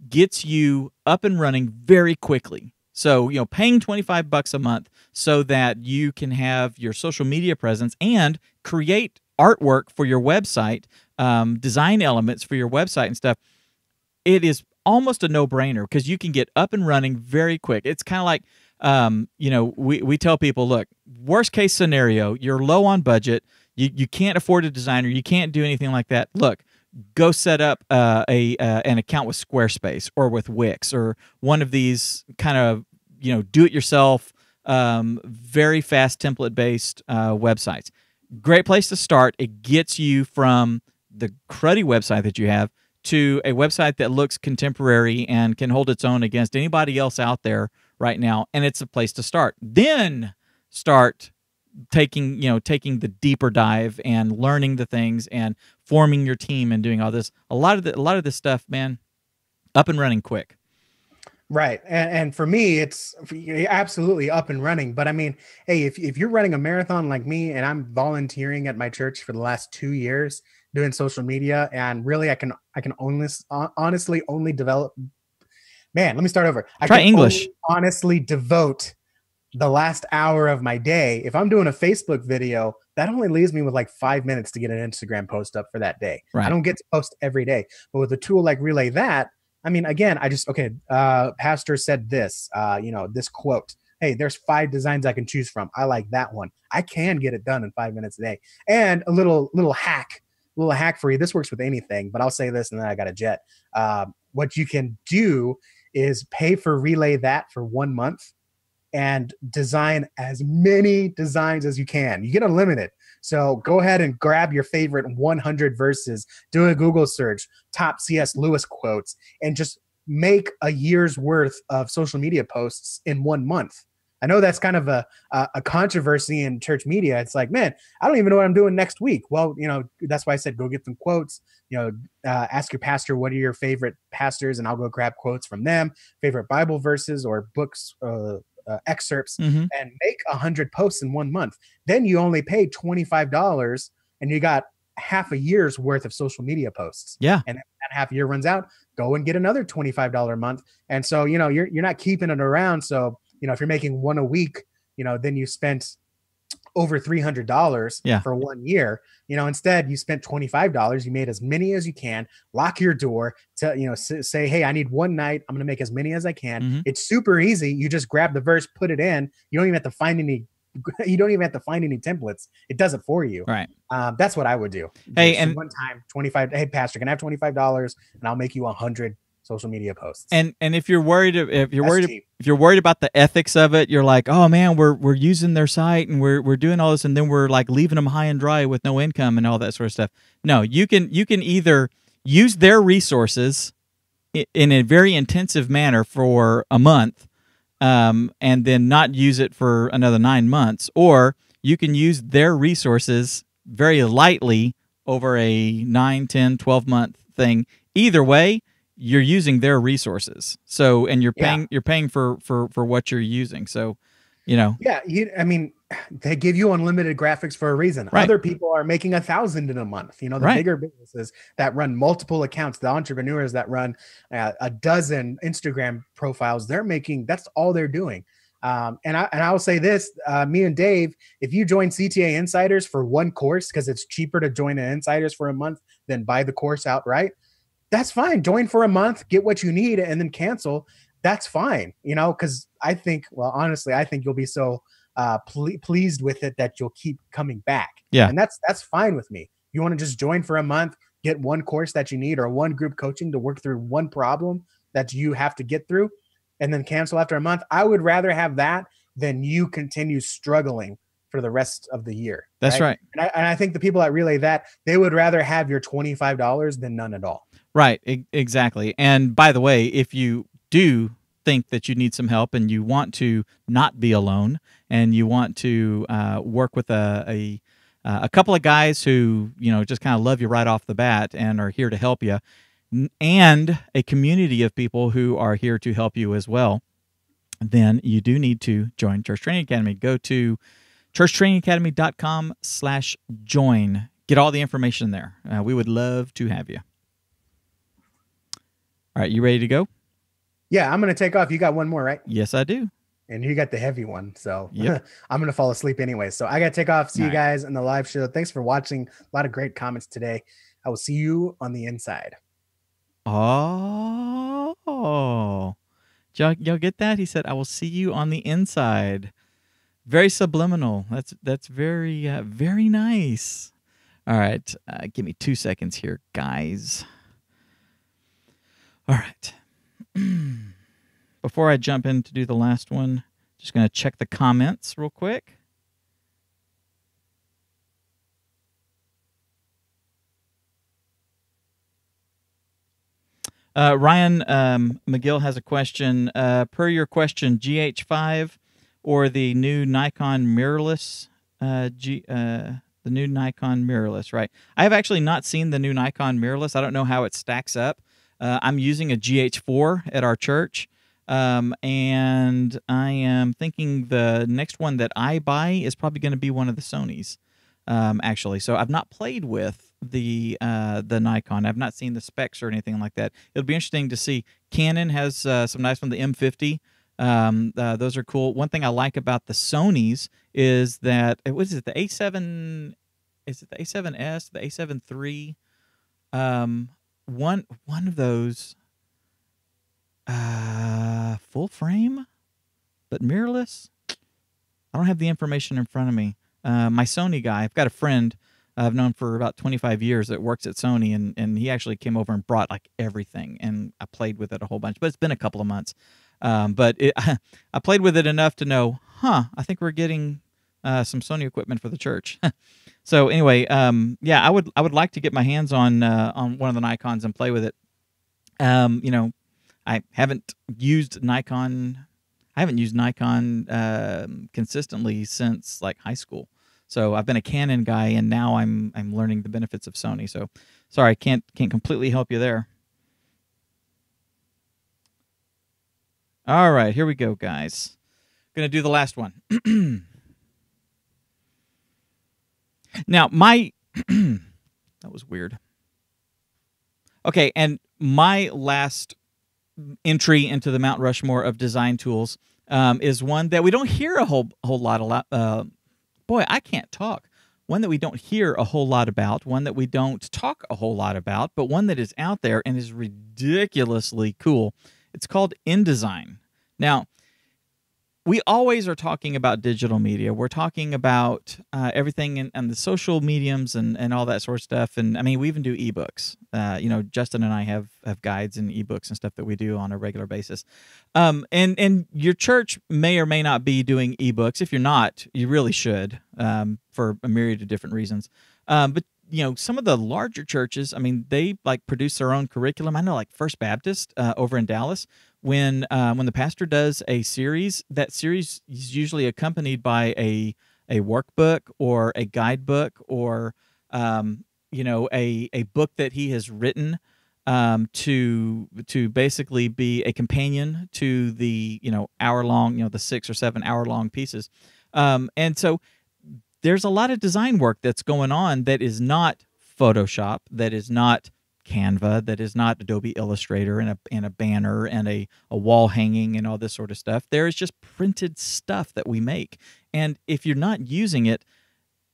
gets you up and running very quickly. So, paying $25 a month so that you can have your social media presence and create artwork for your website, design elements for your website and stuff, it is almost a no-brainer because you can get up and running very quick. It's kind of like, we tell people, look, worst case scenario, you're low on budget, you can't afford a designer, you can't do anything like that. Look, go set up an account with Squarespace or with Wix or one of these kind of do-it-yourself, very fast template-based websites. Great place to start. It gets you from the cruddy website that you have to a website that looks contemporary and can hold its own against anybody else out there right now, and it's a place to start. Then start taking the deeper dive and learning the things and forming your team and doing all this. A lot of this stuff, man, up and running quick. Right. And for me, it's absolutely up and running. But I mean, hey, if you're running a marathon like me and I'm volunteering at my church for the last 2 years doing social media, and really I can honestly only develop. Man, let me start over. Try English. Honestly devote the last hour of my day. If I'm doing a Facebook video, that only leaves me with like 5 minutes to get an Instagram post up for that day. Right. I don't get to post every day. But with a tool like Relay That, I mean, again, pastor said this, this quote, hey, there's 5 designs I can choose from. I like that one. I can get it done in 5 minutes a day. And a little hack for you. This works with anything, but I'll say this and then I got a jet. What you can do is pay for Relay That for 1 month and design as many designs as you can. You get unlimited. So go ahead and grab your favorite 100 verses, do a Google search, top C.S. Lewis quotes, and just make a year's worth of social media posts in 1 month. I know that's kind of a controversy in church media. It's like, man, I don't even know what I'm doing next week. Well, that's why I said go get some quotes. Ask your pastor, what are your favorite pastors, and I'll go grab quotes from them, favorite Bible verses or books, excerpts, and make 100 posts in 1 month. Then you only pay $25 and you got half a year's worth of social media posts. Yeah. And that half a year runs out, go and get another $25 a month. And so, you're not keeping it around. So, if you're making one a week, then you spent over $300 for 1 year. Instead you spent $25. You made as many as you can, lock your door to, say, hey, I need one night. I'm going to make as many as I can. It's super easy. You just grab the verse, put it in. You don't even have to find any templates. It does it for you. Right. That's what I would do. Hey, just and one time, 25. Hey, pastor, can I have $25 and I'll make you 100 social media posts. And if you're worried if you're That's worried cheap. if you're worried about the ethics of it, you're like, oh man, we're using their site and we're doing all this, and then we're like leaving them high and dry with no income and all that sort of stuff. No, you can either use their resources in a very intensive manner for a month, and then not use it for another 9 months, or you can use their resources very lightly over a 9, 10, 12-month thing. Either way, you're using their resources. So, and you're paying for what you're using. So, Yeah, I mean, they give you unlimited graphics for a reason. Right. Other people are making 1,000 in a month. The Right. bigger businesses that run multiple accounts, the entrepreneurs that run a dozen Instagram profiles, that's all they're doing. And I will say this, me and Dave, if you join CTA Insiders for one course, because it's cheaper to join an Insiders for a month than buy the course outright, that's fine. Join for a month, get what you need, and then cancel. That's fine, because honestly, I think you'll be so pleased with it that you'll keep coming back. Yeah. And that's fine with me. You want to just join for a month, get one course that you need or one group coaching to work through one problem that you have to get through, and then cancel after a month. I would rather have that than you continue struggling for the rest of the year. That's right. And I think the people that relay that, they would rather have your $25 than none at all. Right, exactly. And by the way, if you do think that you need some help and you want to not be alone and you want to work with a couple of guys who just kind of love you right off the bat and are here to help you, and a community of people who are here to help you as well, then you do need to join Church Training Academy. Go to churchtrainingacademy.com/join. Get all the information there. We would love to have you. All right, you ready to go? Yeah, I'm going to take off. You got one more, right? Yes, I do. And you got the heavy one. So yep. I'm going to fall asleep anyway. So I got to take off. See you guys in the live show. Thanks for watching. A lot of great comments today. I will see you on the inside. Oh, y'all get that? He said, I will see you on the inside. Very subliminal. That's very, very nice. All right. Give me 2 seconds here, guys. All right. Before I jump in to do the last one, just going to check the comments real quick. Ryan McGill has a question. Per your question, GH5 or the new Nikon mirrorless? The new Nikon mirrorless, right? I have actually not seen the new Nikon mirrorless. I don't know how it stacks up. I'm using a GH4 at our church, and I am thinking the next one that I buy is probably going to be one of the Sonys, actually. So I've not played with the Nikon. I've not seen the specs or anything like that. It'll be interesting to see. Canon has some nice one, the M50. Those are cool. One thing I like about the Sonys is that what is it? The A7? Is it the A7S? The A7 III? One of those full frame but mirrorless. I don't have the information in front of me. My Sony guy, I've got a friend I've known for about 25 years that works at Sony, and he actually came over and brought like everything, and I played with it a whole bunch, but it's been a couple of months. But I played with it enough to know, I think we're getting some Sony equipment for the church. So anyway, yeah, I would like to get my hands on one of the Nikons and play with it. I haven't used Nikon. Consistently since like high school. So I've been a Canon guy, and now I'm learning the benefits of Sony. So sorry, I can't completely help you there. All right, here we go, guys. Gonna do the last one. Now, that was weird. Okay, and my last entry into the Mount Rushmore of design tools is one that we don't hear a whole lot. Boy, I can't talk. One that we don't hear a whole lot about, one that we don't talk a whole lot about, but one that is out there and is ridiculously cool. It's called InDesign. Now, we always are talking about digital media. We're talking about everything and the social mediums and all that sort of stuff. And I mean, we even do ebooks. Justin and I have guides and ebooks and stuff that we do on a regular basis. And your church may or may not be doing ebooks. If you're not, you really should, for a myriad of different reasons. But some of the larger churches, I mean, they like produce their own curriculum. I know, like First Baptist over in Dallas, when the pastor does a series, that series is usually accompanied by a workbook or a guidebook or a book that he has written to basically be a companion to the hour long, the 6 or 7 hour long pieces, and so there's a lot of design work that's going on that is not Photoshop, that is not Canva, that is not Adobe Illustrator and a banner and a wall hanging and all this sort of stuff. There is just printed stuff that we make. And if you're not using it,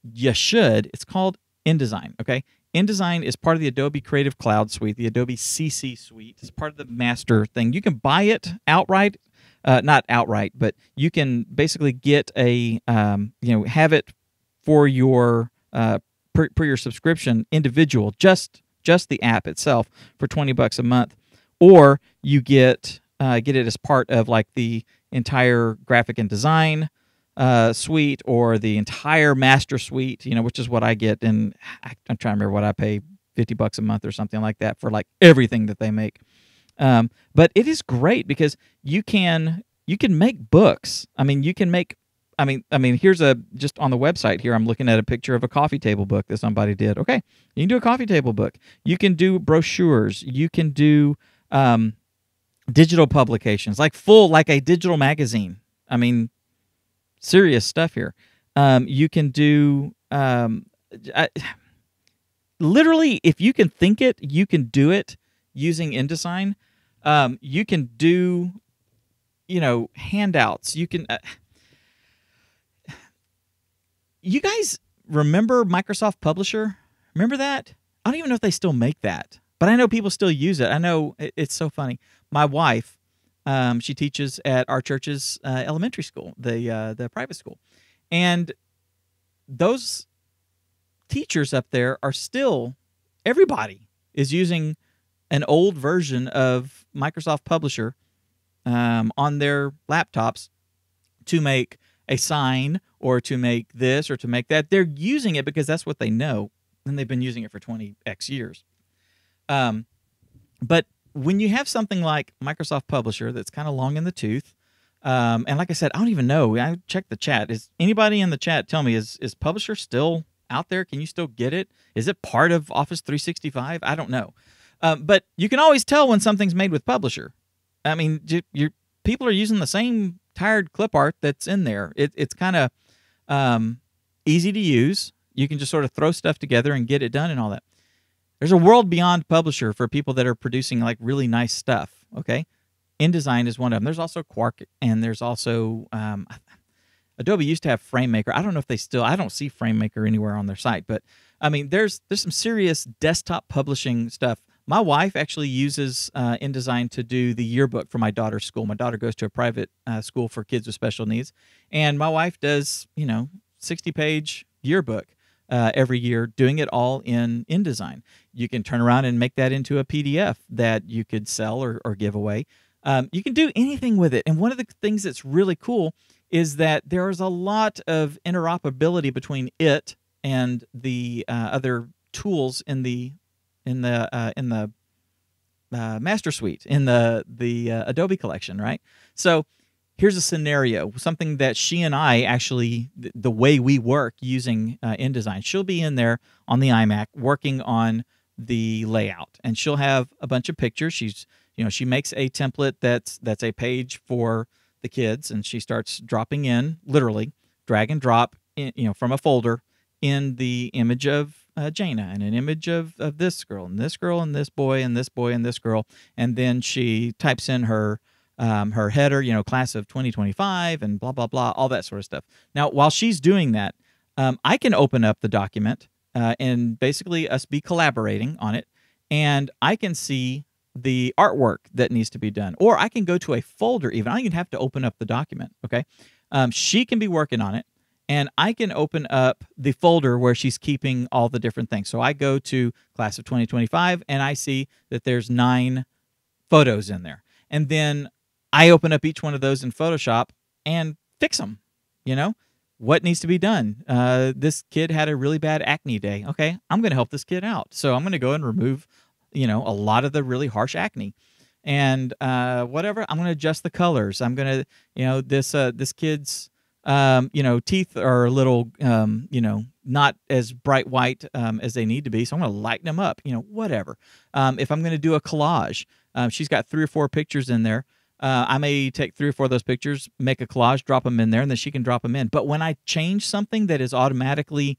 you should. It's called InDesign, okay? InDesign is part of the Adobe Creative Cloud Suite, the Adobe CC Suite. It's part of the master thing. You can buy it outright. Not outright, but you can basically get have it for your per your subscription individual, just the app itself for $20 a month, or you get it as part of like the entire graphic and design suite or the entire master suite, which is what I get. And I'm trying to remember what I pay, $50 a month or something like that for like everything that they make. But it is great because you can make books. I mean, you can make. I mean, here's just on the website here, I'm looking at a picture of a coffee table book that somebody did. Okay, you can do a coffee table book. You can do brochures. You can do digital publications, like a digital magazine. I mean, serious stuff here. You can do, literally, if you can think it, you can do it using InDesign. You can do, handouts. You can... You guys remember Microsoft Publisher? Remember that? I don't even know if they still make that, but I know people still use it. I know it's so funny. My wife, she teaches at our church's elementary school, the private school, and those teachers up there are still, everybody is using an old version of Microsoft Publisher on their laptops to make a sign or to make this or to make that. They're using it because that's what they know, and they've been using it for 20x years. But when you have something like Microsoft Publisher that's kind of long in the tooth, and like I said, I don't even know. I checked the chat. Is anybody in the chat tell me, is Publisher still out there? Can you still get it? Is it part of Office 365? I don't know. But you can always tell when something's made with Publisher. I mean, people are using the same tired clip art that's in there. It's kind of easy to use. You can just sort of throw stuff together and get it done and all that. There's a world beyond Publisher for people that are producing like really nice stuff, okay? InDesign is one of them. There's also Quark, and there's also Adobe used to have FrameMaker. I don't know if they still, I don't see FrameMaker anywhere on their site, but I mean, there's some serious desktop publishing stuff. My wife actually uses InDesign to do the yearbook for my daughter's school. My daughter goes to a private school for kids with special needs, and my wife does, 60-page yearbook every year, doing it all in InDesign. You can turn around and make that into a PDF that you could sell or give away. You can do anything with it, and one of the things that's really cool is that there is a lot of interoperability between it and the other tools in the master suite, in the Adobe collection, right? So here's a scenario, something that she and I actually, the way we work using InDesign. She'll be in there on the iMac working on the layout, and she'll have a bunch of pictures. She makes a template that's a page for the kids, and she starts dropping in, literally drag and drop from a folder in the image of Jaina, and an image of this girl and this girl and this boy and this boy and this girl, and then she types in her header, class of 2025 and blah blah blah, all that sort of stuff. Now, while she's doing that, I can open up the document and basically us be collaborating on it, and I can see the artwork that needs to be done, or I can go to a folder. Even I don't even have to open up the document. Okay, she can be working on it, and I can open up the folder where she's keeping all the different things. So I go to class of 2025, and I see that there's 9 photos in there, and then I open up each one of those in Photoshop and fix them. You know, what needs to be done? This kid had a really bad acne day. Okay, I'm going to help this kid out. So I'm going to go and remove, a lot of the really harsh acne, and whatever. I'm going to adjust the colors. I'm going to, this kid's, teeth are a little, not as bright white as they need to be. So I'm going to lighten them up. Whatever. If I'm going to do a collage, she's got 3 or 4 pictures in there. I may take 3 or 4 of those pictures, make a collage, drop them in there, and then she can drop them in. But when I change something that is automatically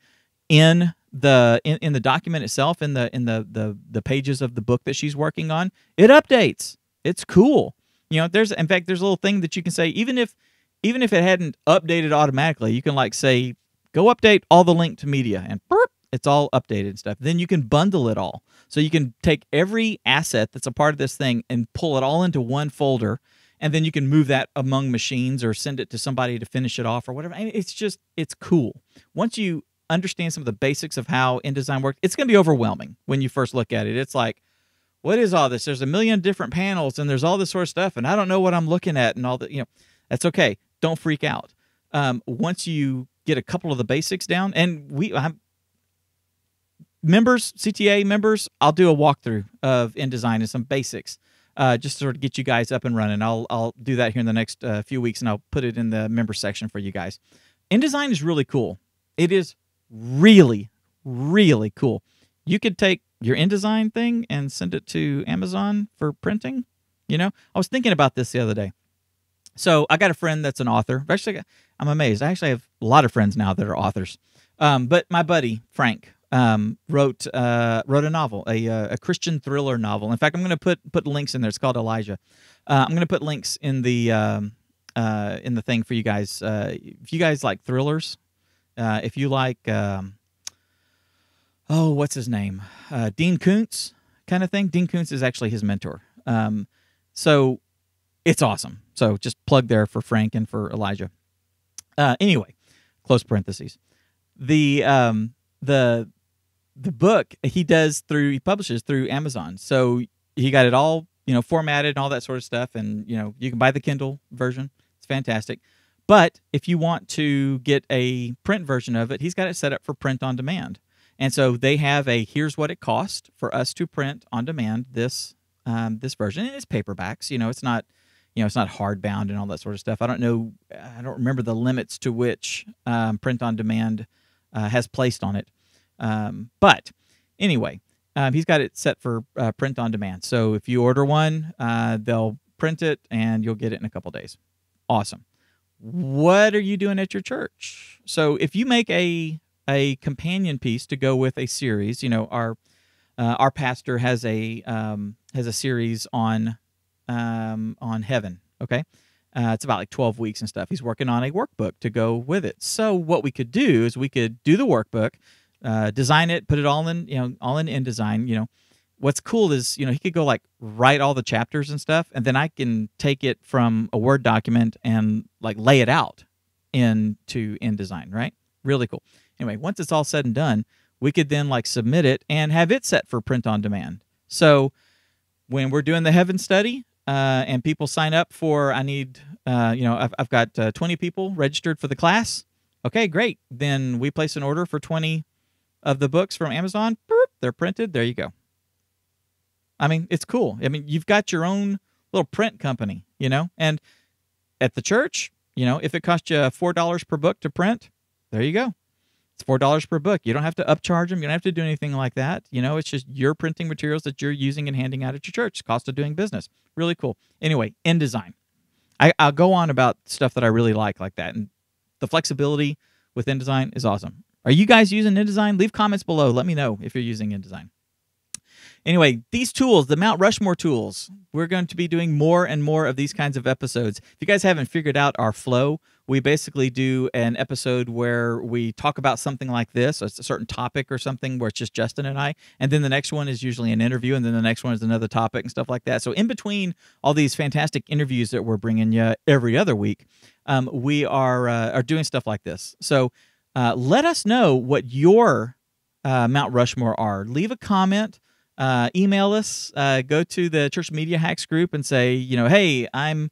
in the document itself, in the pages of the book that she's working on, it updates. It's cool. There's a little thing that you can say, even if it hadn't updated automatically, you can say, go update all the linked media, and burp, it's all updated and stuff. Then you can bundle it all. So you can take every asset that's a part of this thing and pull it all into one folder, and then you can move that among machines or send it to somebody to finish it off or whatever. I mean, it's cool. Once you understand some of the basics of how InDesign works, it's going to be overwhelming when you first look at it. It's like, what is all this? There's a million different panels, and there's all this sort of stuff, and I don't know what I'm looking at, and all that. That's okay. Don't freak out. Once you get a couple of the basics down, and CTA members, I'll do a walkthrough of InDesign and some basics, just to sort of get you guys up and running. I'll do that here in the next few weeks, and I'll put it in the member section for you guys. InDesign is really cool. It is really, really cool. You could take your InDesign thing and send it to Amazon for printing. I was thinking about this the other day. So I got a friend that's an author. Actually, I'm amazed. I actually have a lot of friends now that are authors. But my buddy Frank wrote a novel, a Christian thriller novel. In fact, I'm going to put links in there. It's called Elijah. I'm going to put links in the thing for you guys. If you guys like thrillers, if you like, what's his name? Dean Koontz kind of thing. Dean Koontz is actually his mentor. So it's awesome. So just plug there for Frank and for Elijah. Anyway, close parentheses. The book he publishes through Amazon. So he got it all, formatted and all that sort of stuff. And, you can buy the Kindle version. It's fantastic. But if you want to get a print version of it, he's got it set up for print on demand. And so they have here's what it cost for us to print on demand this version. And it's paperbacks, it's not, it's not hardbound and all that sort of stuff. I don't remember the limits to which print on demand has placed on it. But anyway, he's got it set for print on demand. So if you order one, they'll print it and you'll get it in a couple days. Awesome. What are you doing at your church? So if you make a companion piece to go with a series, our pastor has a series on heaven. Okay. It's about 12 weeks and stuff. He's working on a workbook to go with it. So what we could do is we could do the workbook, design it, put it all in InDesign. What's cool is, he could go write all the chapters and stuff, and then I can take it from a Word document and lay it out into InDesign, right? Really cool. Anyway, once it's all said and done, we could then submit it and have it set for print on demand. So when we're doing the heaven study, and people sign up for, I've got 20 people registered for the class. Okay, great. Then we place an order for 20 of the books from Amazon. They're printed. There you go. I mean, it's cool. I mean, you've got your own little print company, and at the church, if it costs you $4 per book to print, there you go. It's $4 per book. You don't have to upcharge them. You don't have to do anything like that. It's just your printing materials that you're using and handing out at your church. It's cost of doing business. Really cool. Anyway, InDesign. I'll go on about stuff that I really like that. And the flexibility with InDesign is awesome. Are you guys using InDesign? Leave comments below. Let me know if you're using InDesign. anyway, these tools, the Mount Rushmore tools, we're going to be doing more and more of these kinds of episodes. If you guys haven't figured out our flow, we basically do an episode where we talk about something like this, a certain topic or something where it's just Justin and I, and then the next one is usually an interview, and then the next one is another topic and stuff like that. So in between all these fantastic interviews that we're bringing you every other week, we are doing stuff like this. So let us know what your Mount Rushmore are. Leave a comment. Email us. Go to the Church Media Hacks group and say, hey, I'm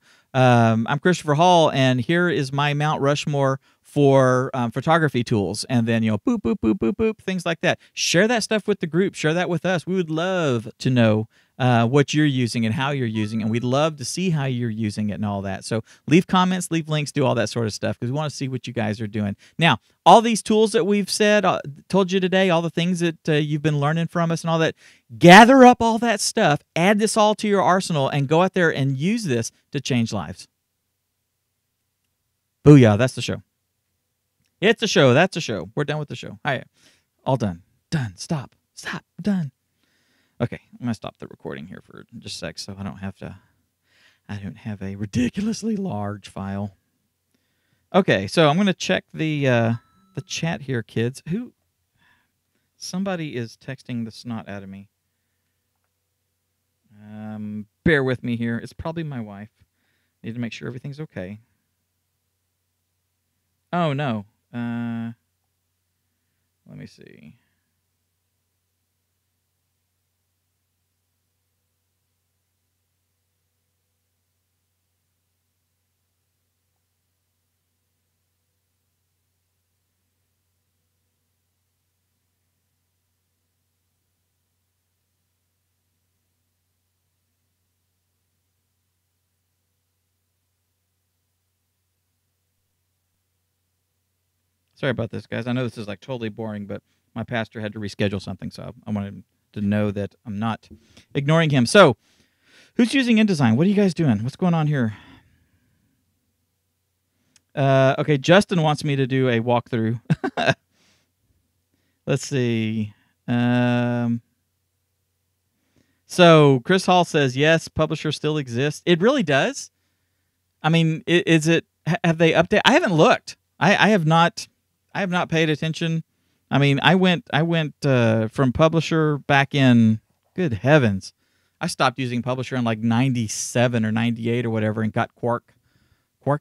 Christopher Hall, and here is my Mount Rushmore for photography tools. And then boop boop boop boop boop, things like that. Share that stuff with the group. Share that with us. We would love to know what you're using and how you're using it. And we'd love to see how you're using it and all that. So leave comments, leave links, do all that sort of stuff because we want to see what you guys are doing. Now, all these tools that we've told you today, all the things that you've been learning from us and all that, gather up all that stuff, add this all to your arsenal, and go out there and use this to change lives. Booyah, that's the show. It's a show. That's a show. We're done with the show. All right. All done. Done. Stop. Stop. Done. Okay, I'm going to stop the recording here for just a sec so I don't have a ridiculously large file. Okay, so I'm going to check the chat here, kids. Somebody is texting the snot out of me. Bear with me here. It's probably my wife. Need to make sure everything's okay. Oh, no. Let me see. Sorry about this, guys. I know this is like totally boring, but my pastor had to reschedule something, so I wanted to know that I'm not ignoring him. So, who's using InDesign? What are you guys doing? What's going on here? Okay, Justin wants me to do a walkthrough. Let's see. So Chris Hall says yes, Publisher still exists. It really does. I mean, is it? Have they updated? I haven't looked. I have not paid attention. I mean, I went from Publisher back in, good heavens, I stopped using Publisher in like 97 or 98 or whatever and got Quark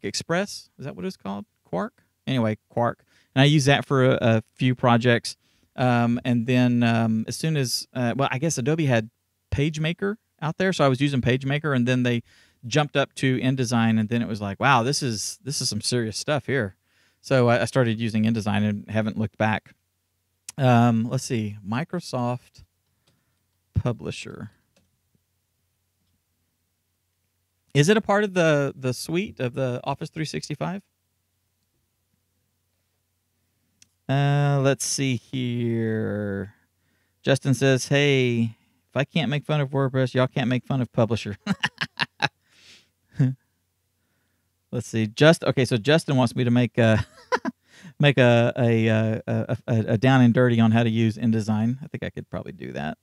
Express. Is that what it's called? Quark? Anyway, Quark. And I use that for a few projects. And then as soon as, I guess Adobe had PageMaker out there, so I was using PageMaker, and then they jumped up to InDesign, and then it was like, wow, this is some serious stuff here. So I started using InDesign and haven't looked back. Let's see, Microsoft Publisher. Is it a part of the suite of the Office 365? Let's see here. Justin says, hey, if I can't make fun of WordPress, y'all can't make fun of Publisher. Let's see. So Justin wants me to make a down and dirty on how to use InDesign. I think I could probably do that.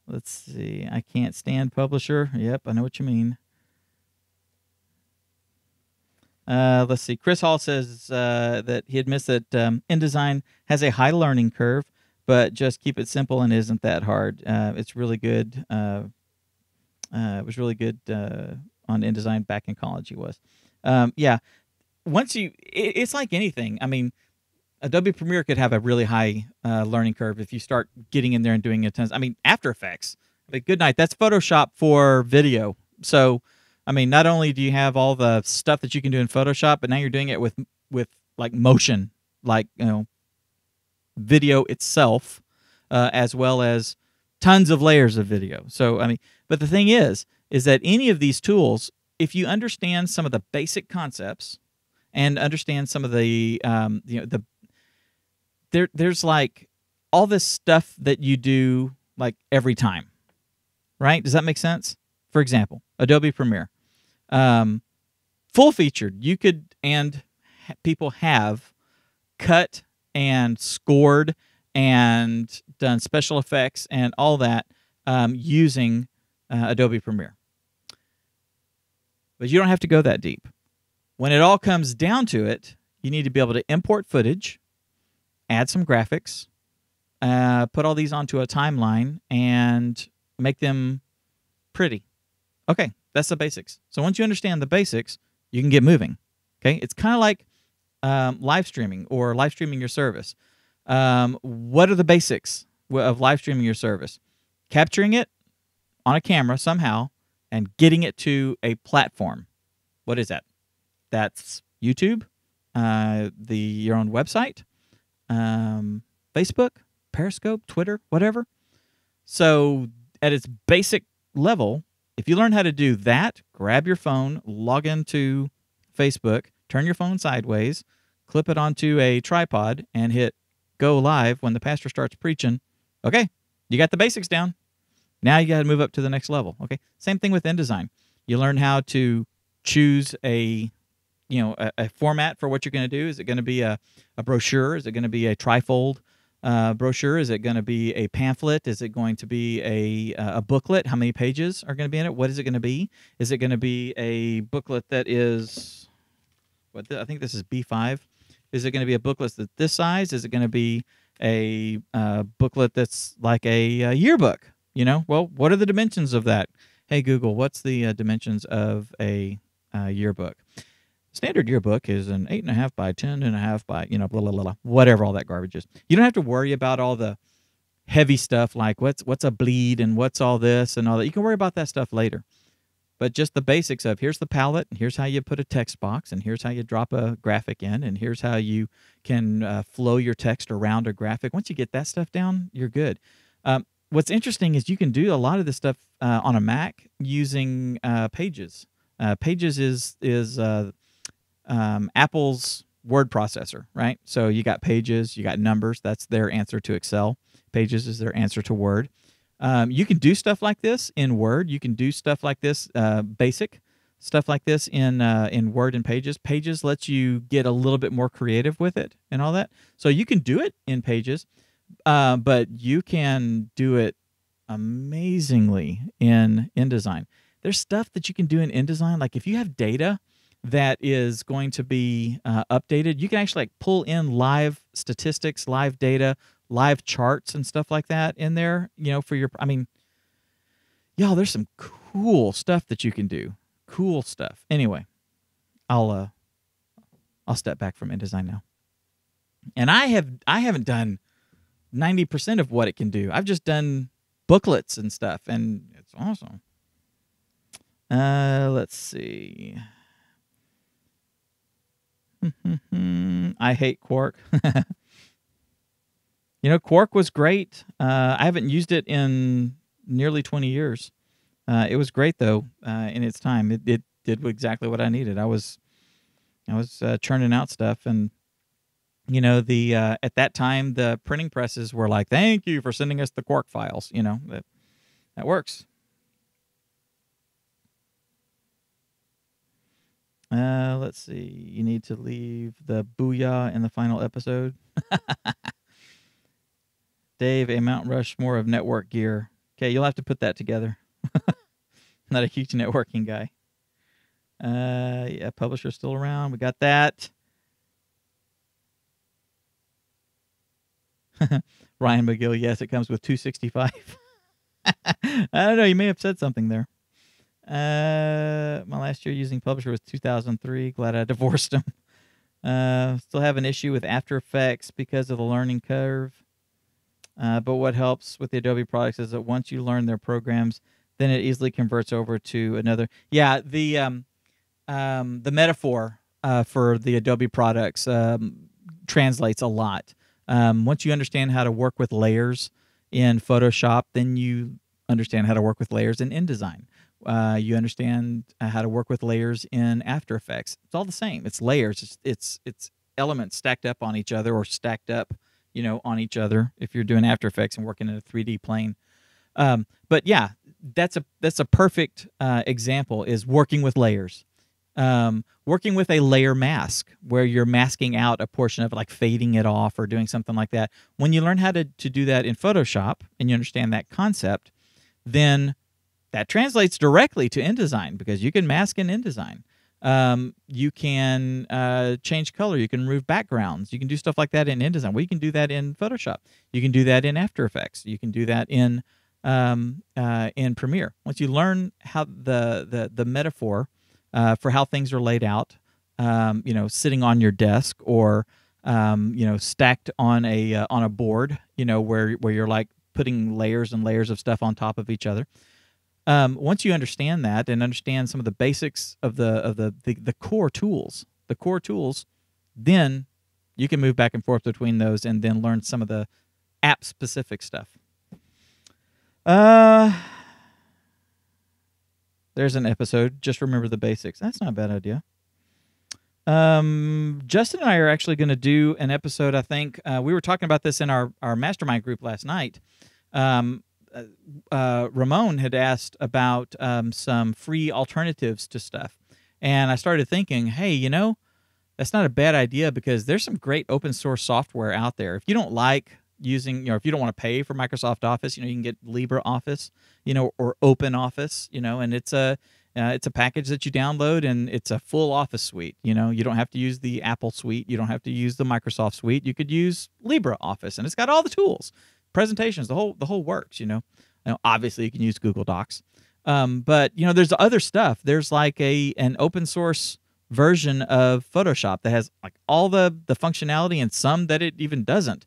Let's see. I can't stand Publisher. Yep, I know what you mean. Let's see. Chris Hall says that he admits that InDesign has a high learning curve, but just keep it simple and isn't that hard. It's really good. It was really good on InDesign back in college. He was. Yeah. Once it's like anything. I mean, Adobe Premiere could have a really high learning curve if you start getting in there and doing it. I mean, After Effects. But good night. That's Photoshop for video. So, I mean, not only do you have all the stuff that you can do in Photoshop, but now you're doing it with like motion, like video itself, as well as tons of layers of video. So, I mean, but the thing is that any of these tools, if you understand some of the basic concepts and understand some of the there's like all this stuff that you do like every time, right? Does that make sense? For example, Adobe Premiere, full featured, you could, and people have cut and scored and done special effects and all that using Adobe Premiere. But you don't have to go that deep. When it all comes down to it, you need to be able to import footage, add some graphics, put all these onto a timeline, and make them pretty. Okay, that's the basics. So once you understand the basics, you can get moving. Okay, it's kind of like live streaming or live streaming your service. What are the basics of live streaming your service? Capturing it on a camera somehow and getting it to a platform. What is that? That's YouTube, your own website, Facebook, Periscope, Twitter, whatever. So at its basic level, if you learn how to do that, grab your phone, log into Facebook, turn your phone sideways, clip it onto a tripod, and hit go live when the pastor starts preaching. Okay, you got the basics down. Now you got to move up to the next level. Okay, same thing with InDesign. You learn how to choose a format for what you're going to do. Is it going to be a brochure? Is it going to be a trifold brochure? Is it going to be a pamphlet? Is it going to be a booklet? How many pages are going to be in it? What is it going to be? Is it going to be a booklet that is, I think this is B5. Is it going to be a booklet that's this size? Is it going to be a booklet that's like a yearbook? Well, what are the dimensions of that? Hey, Google, what's the dimensions of a yearbook? Standard yearbook is an 8.5 by 10.5 by, blah, blah, blah, whatever all that garbage is. You don't have to worry about all the heavy stuff like what's a bleed and what's all this and all that. You can worry about that stuff later. But just the basics of here's the palette, and here's how you put a text box, and here's how you drop a graphic in, and here's how you can flow your text around a graphic. Once you get that stuff down, you're good. What's interesting is you can do a lot of this stuff on a Mac using Pages. Pages is Apple's word processor, right? So you got Pages, you got Numbers. That's their answer to Excel. Pages is their answer to Word. You can do stuff like this in Word. You can do stuff like this, basic stuff like this in Word and Pages. Pages lets you get a little bit more creative with it and all that. So you can do it in Pages, but you can do it amazingly in InDesign. There's stuff that you can do in InDesign, like if you have data that is going to be updated, you can actually like pull in live statistics, live data, live charts and stuff like that in there, for your, y'all, there's some cool stuff that you can do. Cool stuff. Anyway, I'll step back from InDesign now. And I haven't done 90% of what it can do. I've just done booklets and stuff, and it's awesome. Let's see. I hate Quark. Quark was great. I haven't used it in nearly 20 years. It was great though in its time. It did exactly what I needed. I was churning out stuff, and at that time the printing presses were like, "Thank you for sending us the Quark files." That works. Let's see. You need to leave the booyah in the final episode. Dave, a Mount Rushmore of network gear. Okay, you'll have to put that together. Not a huge networking guy. Yeah, publisher's still around. We got that. Ryan McGill, yes, it comes with 265. I don't know. You may have said something there. My last year using Publisher was 2003. Glad I divorced him. Still have an issue with After Effects because of the learning curve. But what helps with the Adobe products is that once you learn their programs, then it easily converts over to another. Yeah, the metaphor for the Adobe products translates a lot. Once you understand how to work with layers in Photoshop, then you understand how to work with layers in InDesign. You understand how to work with layers in After Effects. It's all the same. It's layers. It's elements stacked up on each other, or stacked up, on each other. If you're doing After Effects and working in a 3D plane. But yeah, that's a perfect example, is working with layers. Working with a layer mask where you're masking out a portion of it, like fading it off or doing something like that. When you learn how to do that in Photoshop and you understand that concept, then that translates directly to InDesign because you can mask in InDesign. You can change color. You can remove backgrounds. You can do stuff like that in InDesign. Well, you can do that in Photoshop. You can do that in After Effects. You can do that in Premiere. Once you learn how the metaphor for how things are laid out, sitting on your desk or stacked on a board, where you're like putting layers and layers of stuff on top of each other. Once you understand that and understand some of the basics of the core tools, then you can move back and forth between those and then learn some of the app-specific stuff. There's an episode. Just remember the basics. That's not a bad idea. Justin and I are actually going to do an episode, I think. We were talking about this in our mastermind group last night. Ramon had asked about some free alternatives to stuff. And I started thinking, hey, that's not a bad idea because there's some great open source software out there. If you don't like using, if you don't want to pay for Microsoft Office, you can get LibreOffice, or OpenOffice, and it's a package that you download and it's a full Office suite. You don't have to use the Apple suite. You don't have to use the Microsoft suite. You could use LibreOffice and it's got all the tools. Presentations, the whole works. Obviously you can use Google Docs, but there's other stuff. There's like an open source version of Photoshop that has like all the functionality and some that it even doesn't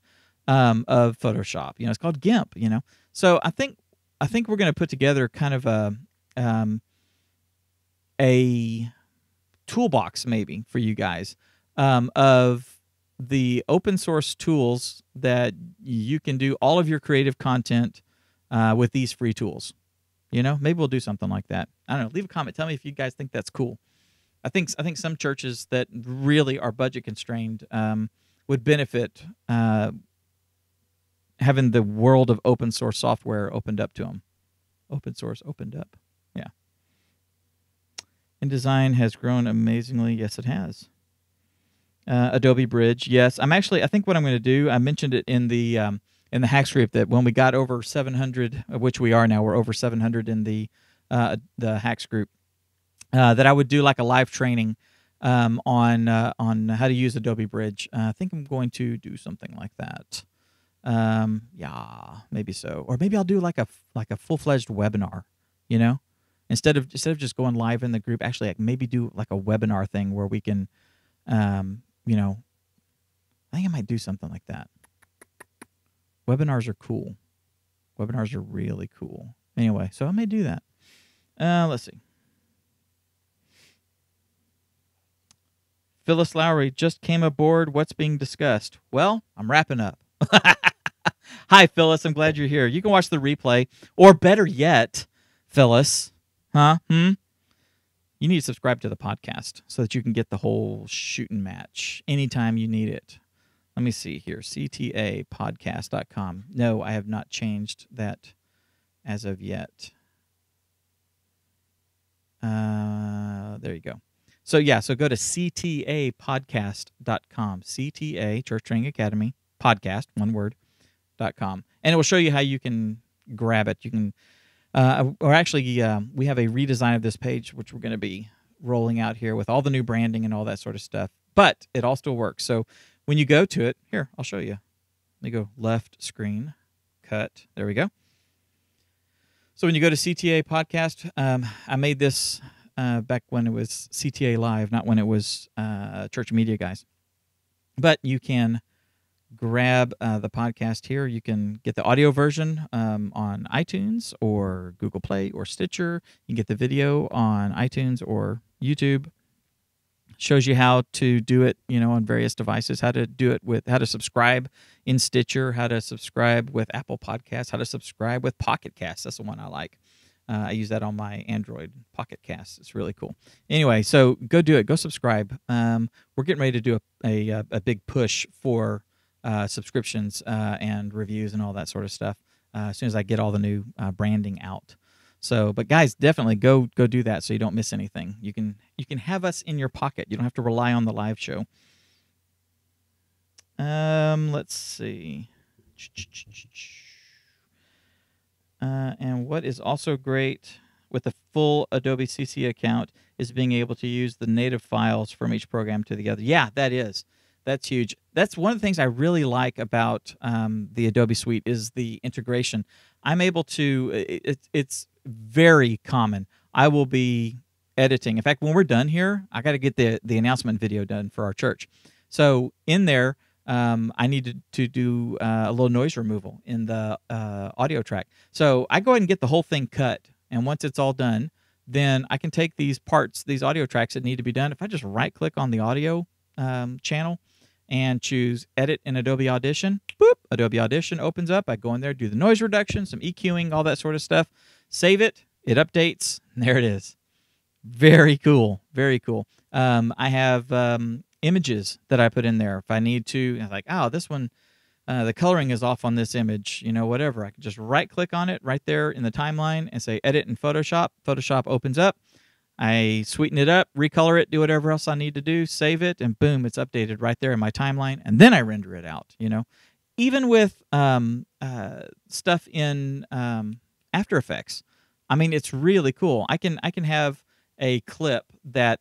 of Photoshop. It's called GIMP. So I think we're going to put together kind of a toolbox maybe for you guys of the open source tools that you can do all of your creative content with these free tools. Maybe we'll do something like that. I don't know. Leave a comment. Tell me if you guys think that's cool. I think some churches that really are budget constrained would benefit having the world of open source software opened up to them. Open source opened up. Yeah. InDesign has grown amazingly. Yes, it has. Adobe Bridge, yes. I think what I'm going to do, I mentioned it in the Hacks group that when we got over 700, which we are now, we're over 700 in the Hacks group, that I would do like a live training on how to use Adobe Bridge. I think I'm going to do something like that. Yeah, maybe so, or maybe I'll do like a full-fledged webinar. Instead of just going live in the group, actually, like maybe do like a webinar thing where we can. I think I might do something like that. Webinars are cool. Webinars are really cool. Anyway, so I may do that. Let's see. Phyllis Lowry just came aboard. What's being discussed? Well, I'm wrapping up. Hi, Phyllis. I'm glad you're here. You can watch the replay. Or better yet, Phyllis. You need to subscribe to the podcast so that you can get the whole shooting match anytime you need it. Let me see here. CTApodcast.com. No, I have not changed that as of yet. There you go. So, yeah, so go to CTApodcast.com. CTA, Church Training Academy, podcast, one word, .com. And it will show you how you can grab it. You can... we have a redesign of this page, which we're going to be rolling out here with all the new branding and all that sort of stuff. But it all still works. So when you go to it, here, I'll show you. Let me go left screen, cut. There we go. So when you go to CTA Podcast, I made this back when it was CTA Live, not when it was Church Media Guys. But you can grab the podcast here. You can get the audio version on iTunes or Google Play or Stitcher. You can get the video on iTunes or YouTube. Shows you how to do it, on various devices, how to do it with, how to subscribe in Stitcher, how to subscribe with Apple Podcasts, how to subscribe with Pocket Casts. That's the one I like. I use that on my Android, Pocket Casts. It's really cool. Anyway, so go do it. Go subscribe. We're getting ready to do a big push for subscriptions and reviews and all that sort of stuff as soon as I get all the new branding out. So, but guys, definitely go do that so you don't miss anything. You can have us in your pocket. You don't have to rely on the live show. Let's see. And what is also great with the full Adobe CC account is being able to use the native files from each program to the other. Yeah, that's huge. That's one of the things I really like about the Adobe Suite is the integration. I'm able to. It's very common. I will be editing. In fact, when we're done here, I got to get the announcement video done for our church. So in there, I needed to do a little noise removal in the audio track. So I go ahead and get the whole thing cut. And once it's all done, then I can take these parts, these audio tracks that need to be done. If I just right click on the audio channel and choose edit in Adobe Audition, boop, Adobe Audition opens up. I go in there, do the noise reduction, some EQing, all that sort of stuff. Save it. It updates. And there it is. Very cool. Very cool. I have images that I put in there. If I need to, like, oh, this one, the coloring is off on this image, whatever. I can just right click on it right there in the timeline and say edit in Photoshop. Photoshop opens up. I sweeten it up, recolor it, do whatever else I need to do, save it, and boom, it's updated right there in my timeline. And then I render it out, Even with stuff in After Effects, I mean, it's really cool. I can have a clip that,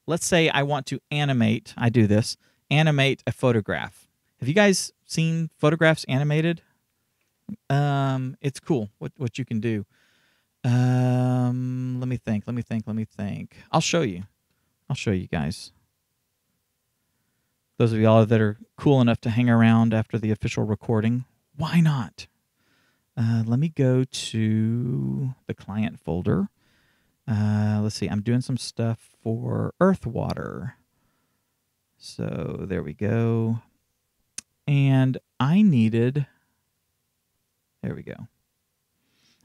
let's say I want to animate, I do this, animate a photograph. Have you guys seen photographs animated? It's cool what you can do. Let me think. I'll show you guys. Those of y'all that are cool enough to hang around after the official recording, why not? Let me go to the client folder. Let's see, I'm doing some stuff for Earthwater. So there we go. And I needed, there we go.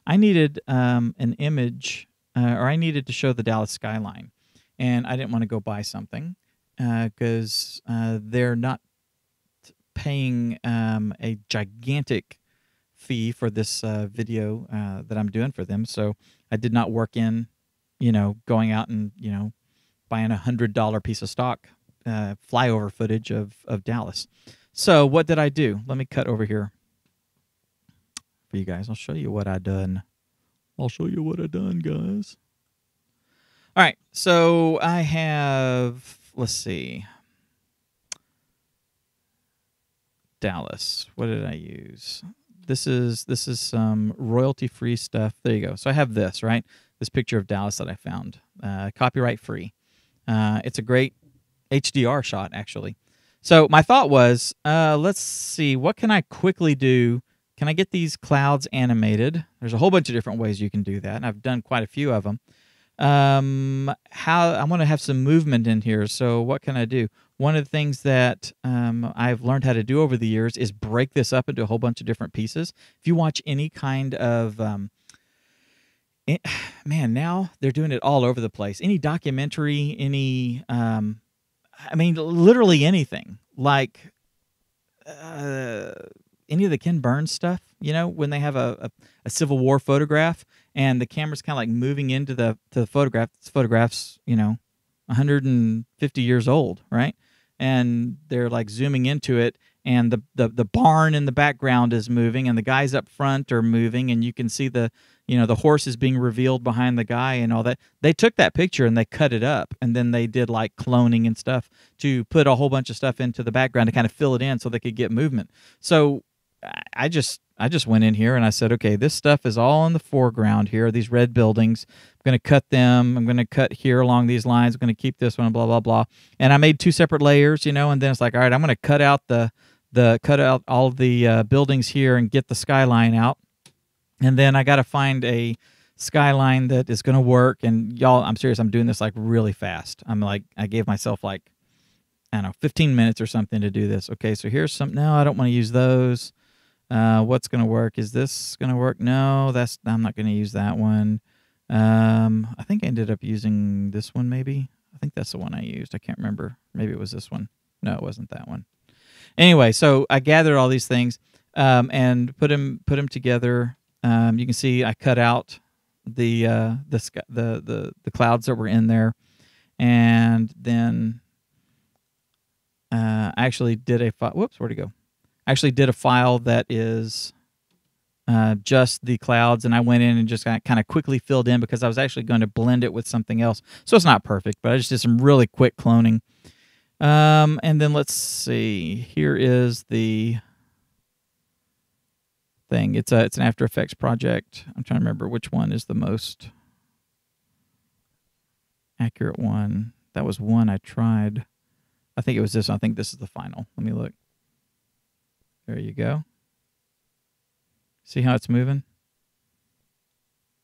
I needed an image, or I needed to show the Dallas skyline. And I didn't want to go buy something because they're not paying a gigantic fee for this video that I'm doing for them. So I did not work in, going out and, buying $100 piece of stock flyover footage of Dallas. So what did I do? Let me cut over here for you guys. I'll show you what I done. Guys. All right. So I have, let's see. Dallas. What did I use? This is some royalty-free stuff. There you go. So I have this, right? This picture of Dallas that I found. Copyright-free. It's a great HDR shot, actually. So my thought was, let's see, what can I quickly do? Can I get these clouds animated? There's a whole bunch of different ways you can do that, and I've done quite a few of them. I want to have some movement in here, so what can I do? One of the things that I've learned how to do over the years is break this up into a whole bunch of different pieces. If you watch any kind of man, now they're doing it all over the place. Any documentary, any literally anything, like any of the Ken Burns stuff, when they have a Civil War photograph and the camera's kind of like moving into the photograph. This photograph's 150 years old, right? And they're like zooming into it, and the barn in the background is moving, and the guys up front are moving, and you can see the horse is being revealed behind the guy and all that. They took that picture and they cut it up, and then they did like cloning and stuff to put a whole bunch of stuff into the background to kind of fill it in so they could get movement. So I just went in here and I said, okay, this stuff is all in the foreground here, these red buildings. I'm going to cut them. I'm going to cut here along these lines. I'm going to keep this one, blah, blah, blah. And I made two separate layers, and then it's like, all right, I'm going to cut out cut out all the buildings here and get the skyline out. And then I got to find a skyline that is going to work. And y'all, I'm serious, I'm doing this like really fast. I gave myself like, I don't know, 15 minutes or something to do this. Okay, so here's some, no, I don't want to use those. What's going to work? Is this going to work? No, I'm not going to use that one. I think I ended up using this one maybe. I think that's the one I used. I can't remember. Maybe it was this one. No, it wasn't that one. Anyway, so I gathered all these things and put them together. You can see I cut out the clouds that were in there, and then I actually did a file. Whoops, where'd it go? I actually did a file that is just the clouds, and I went in and just kind of quickly filled in because I was actually going to blend it with something else. So it's not perfect, but I just did some really quick cloning. And then let's see. Here is the thing. It's an After Effects project. I'm trying to remember which one is the most accurate one. That was one I tried. I think it was this one. I think this is the final. Let me look. There you go. See how it's moving?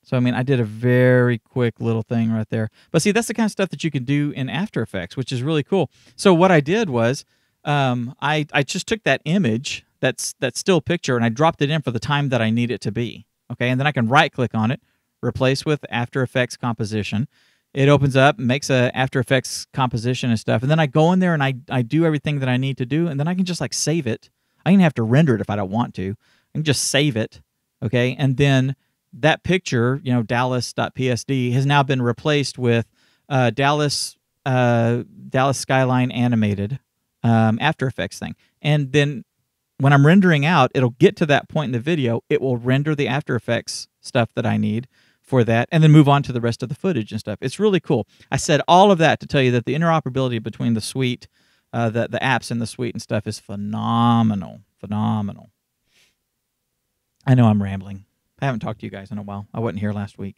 So, I mean, I did a very quick little thing right there. But see, that's the kind of stuff that you can do in After Effects, which is really cool. So what I did was I just took that image, that still picture, and I dropped it in for the time that I need it to be. Okay, and then I can right-click on it, replace with After Effects composition. It opens up, makes a After Effects composition and stuff, and then I go in there and I do everything that I need to do, and then I can just like save it. I can have to render it if I don't want to. I can just save it, okay? And then that picture, Dallas.psd, has now been replaced with Dallas Skyline animated After Effects thing. And then when I'm rendering out, it'll get to that point in the video. It will render the After Effects stuff that I need for that, and then move on to the rest of the footage and stuff. It's really cool. I said all of that to tell you that the interoperability between the suite, the apps in the suite and stuff is phenomenal. Phenomenal. I know I'm rambling. I haven't talked to you guys in a while. I wasn't here last week.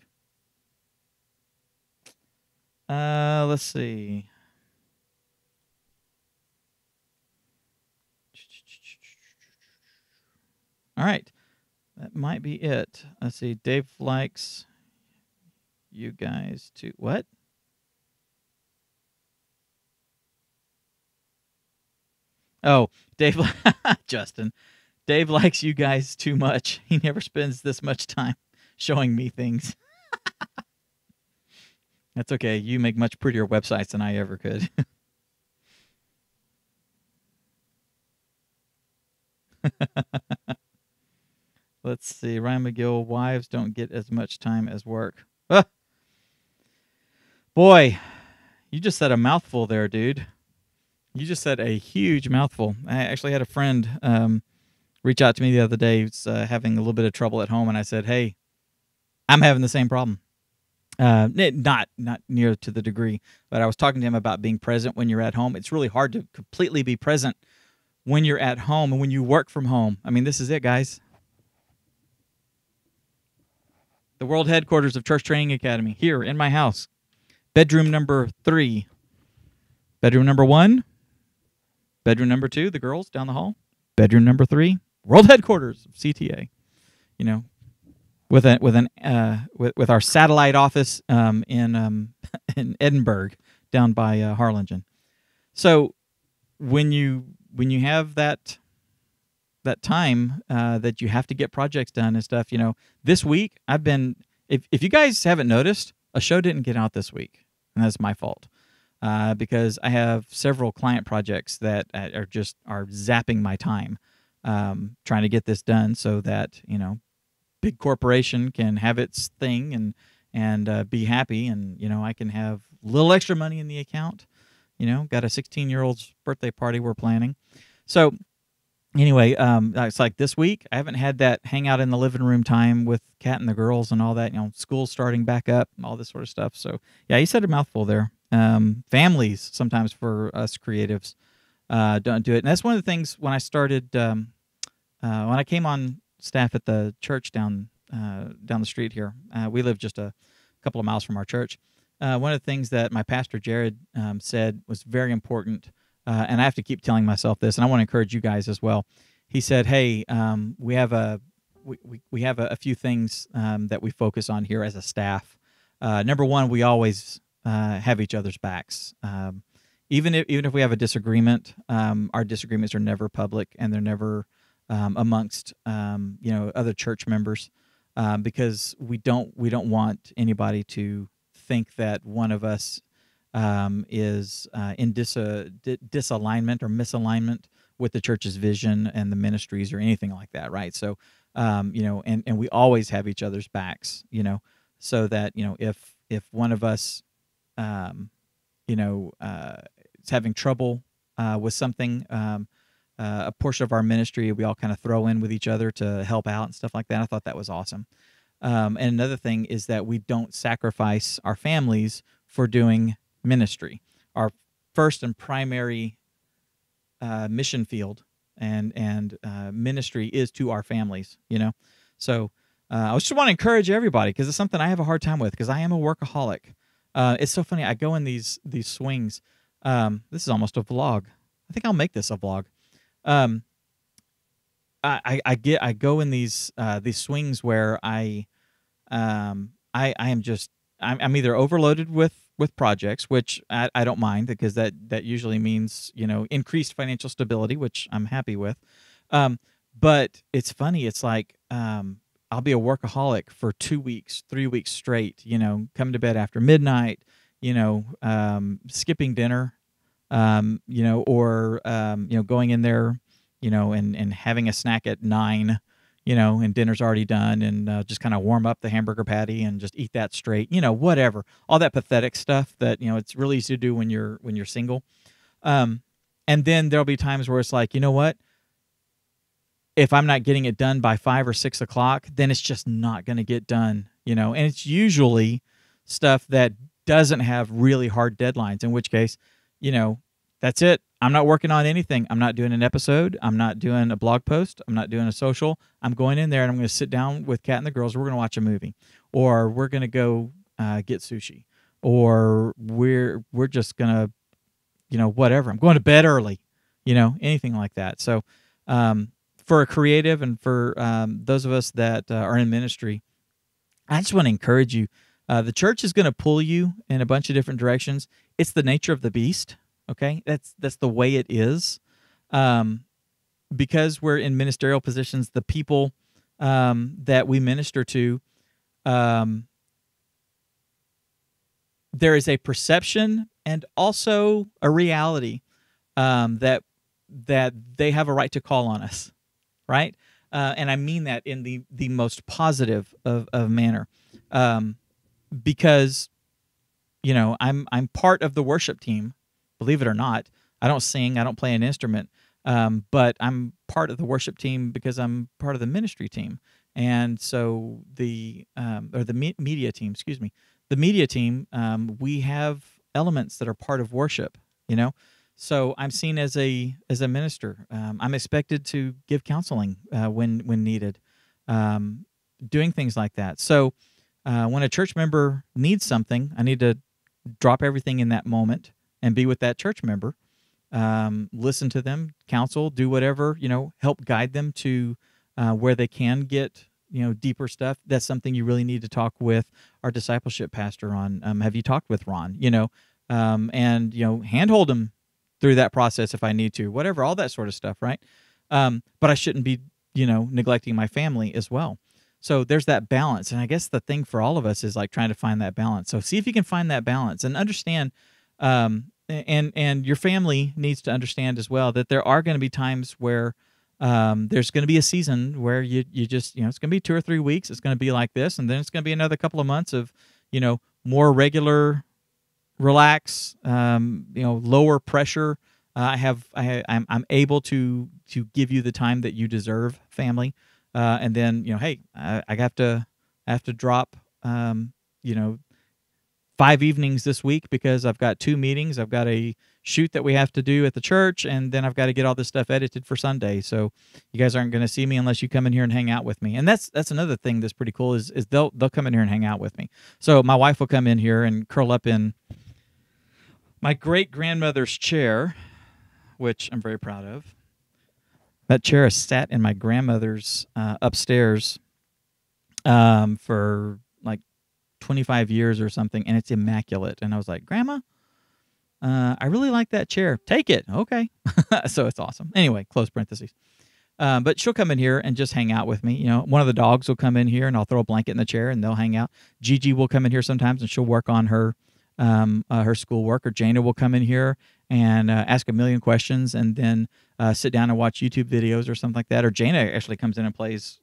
Let's see. All right. That might be it. Let's see. Dave likes you guys to... What? Oh, Dave... Justin. Dave likes you guys too much. He never spends this much time showing me things. That's okay. You make much prettier websites than I ever could. Let's see. Ryan McGill, wives don't get as much time as work. Ah! Boy, you just said a mouthful there, dude. You just said a huge mouthful. I actually had a friend reach out to me the other day. He's having a little bit of trouble at home, and I said, hey, I'm having the same problem. Not near to the degree, but I was talking to him about being present when you're at home. It's really hard to completely be present when you're at home and when you work from home. I mean, this is it, guys. The world headquarters of Church Training Academy, here in my house. Bedroom number 3. Bedroom number 1. Bedroom number 2, the girls down the hall. Bedroom number 3, world headquarters of CTA. You know, with our satellite office in Edinburgh, down by Harlingen. So when you have that time that you have to get projects done and stuff, this week I've been. If you guys haven't noticed, a show didn't get out this week, and that's my fault. Because I have several client projects that are zapping my time, trying to get this done so that big corporation can have its thing and be happy, and I can have a little extra money in the account. Got a 16-year-old's birthday party we're planning. So anyway, it's like this week I haven't had that hang out in the living room time with Kat and the girls and all that. School's starting back up and all this sort of stuff. So yeah, you said a mouthful there. Families sometimes for us creatives don't do it, and that's one of the things when I started when I came on staff at the church down the street here. We live just a couple of miles from our church. One of the things that my pastor Jared said was very important, and I have to keep telling myself this, and I want to encourage you guys as well. He said, "Hey, we have a few things that we focus on here as a staff. Number one, we always have each other's backs. Even if we have a disagreement, our disagreements are never public, and they're never amongst other church members, because we don't want anybody to think that one of us is in disalignment or misalignment with the church's vision and the ministries or anything like that, right? So and we always have each other's backs, so that if one of us you know is having trouble with something, a portion of our ministry we all kind of throw in with each other to help out and stuff like that. I thought that was awesome. And another thing is that we don't sacrifice our families for doing ministry. Our first and primary mission field and ministry is to our families, So I just want to encourage everybody, because it's something I have a hard time with, because I am a workaholic. It's so funny. I go in these swings. This is almost a vlog. I think I'll make this a vlog. I go in these swings where I'm either overloaded with projects, which I don't mind, because that usually means increased financial stability, which I'm happy with. But it's funny. It's like I'll be a workaholic for 2 weeks, 3 weeks straight. Coming to bed after midnight. Skipping dinner. Or going in there, and having a snack at 9. And dinner's already done, and just kind of warm up the hamburger patty and just eat that straight, whatever, all that pathetic stuff that, it's really easy to do when you're single. And then there'll be times where it's like, you know what, if I'm not getting it done by 5 or 6 o'clock, then it's just not going to get done, and it's usually stuff that doesn't have really hard deadlines, in which case, that's it. I'm not working on anything. I'm not doing an episode. I'm not doing a blog post. I'm not doing a social. I'm going in there and I'm going to sit down with Kat and the girls. We're going to watch a movie, or we're going to go get sushi, or we're just going to, whatever. I'm going to bed early, anything like that. So for a creative and for those of us that are in ministry, I just want to encourage you. The church is going to pull you in a bunch of different directions. It's the nature of the beast. Okay, that's the way it is. Because we're in ministerial positions, the people that we minister to, there is a perception and also a reality that they have a right to call on us, right? And I mean that in the most positive of manner, because I'm part of the worship team. Believe it or not, I don't sing, I don't play an instrument, but I'm part of the worship team because I'm part of the ministry team. And so the media team, the media team, we have elements that are part of worship, So I'm seen as a minister. I'm expected to give counseling when needed, doing things like that. So when a church member needs something, I need to drop everything in that moment and be with that church member, listen to them, counsel, do whatever, help guide them to where they can get, deeper stuff. That's something you really need to talk with our discipleship pastor on. Have you talked with Ron? And handhold them through that process if I need to, whatever, all that sort of stuff, right? But I shouldn't be, neglecting my family as well. So there's that balance. And I guess the thing for all of us is like trying to find that balance. So see if you can find that balance and understand, and your family needs to understand as well that there are going to be times where there's going to be a season where you just, it's going to be 2 or 3 weeks. It's going to be like this. And then it's going to be another couple of months of, more regular, relax, lower pressure. I'm able to give you the time that you deserve, family. And then, hey, I have to drop, 5 evenings this week because I've got 2 meetings. I've got a shoot that we have to do at the church, and then I've got to get all this stuff edited for Sunday. So you guys aren't going to see me unless you come in here and hang out with me. And that's another thing that's pretty cool is they'll come in here and hang out with me. So my wife will come in here and curl up in my great-grandmother's chair, which I'm very proud of. That chair has sat in my grandmother's upstairs for like 25 years or something, and it's immaculate. And I was like, Grandma, I really like that chair. Take it. Okay. So it's awesome. Anyway, close parentheses. But she'll come in here and just hang out with me. One of the dogs will come in here, and I'll throw a blanket in the chair, and they'll hang out. Gigi will come in here sometimes, and she'll work on her her schoolwork, or Jana will come in here and ask a million questions, and then sit down and watch YouTube videos or something like that. Or Jana actually comes in and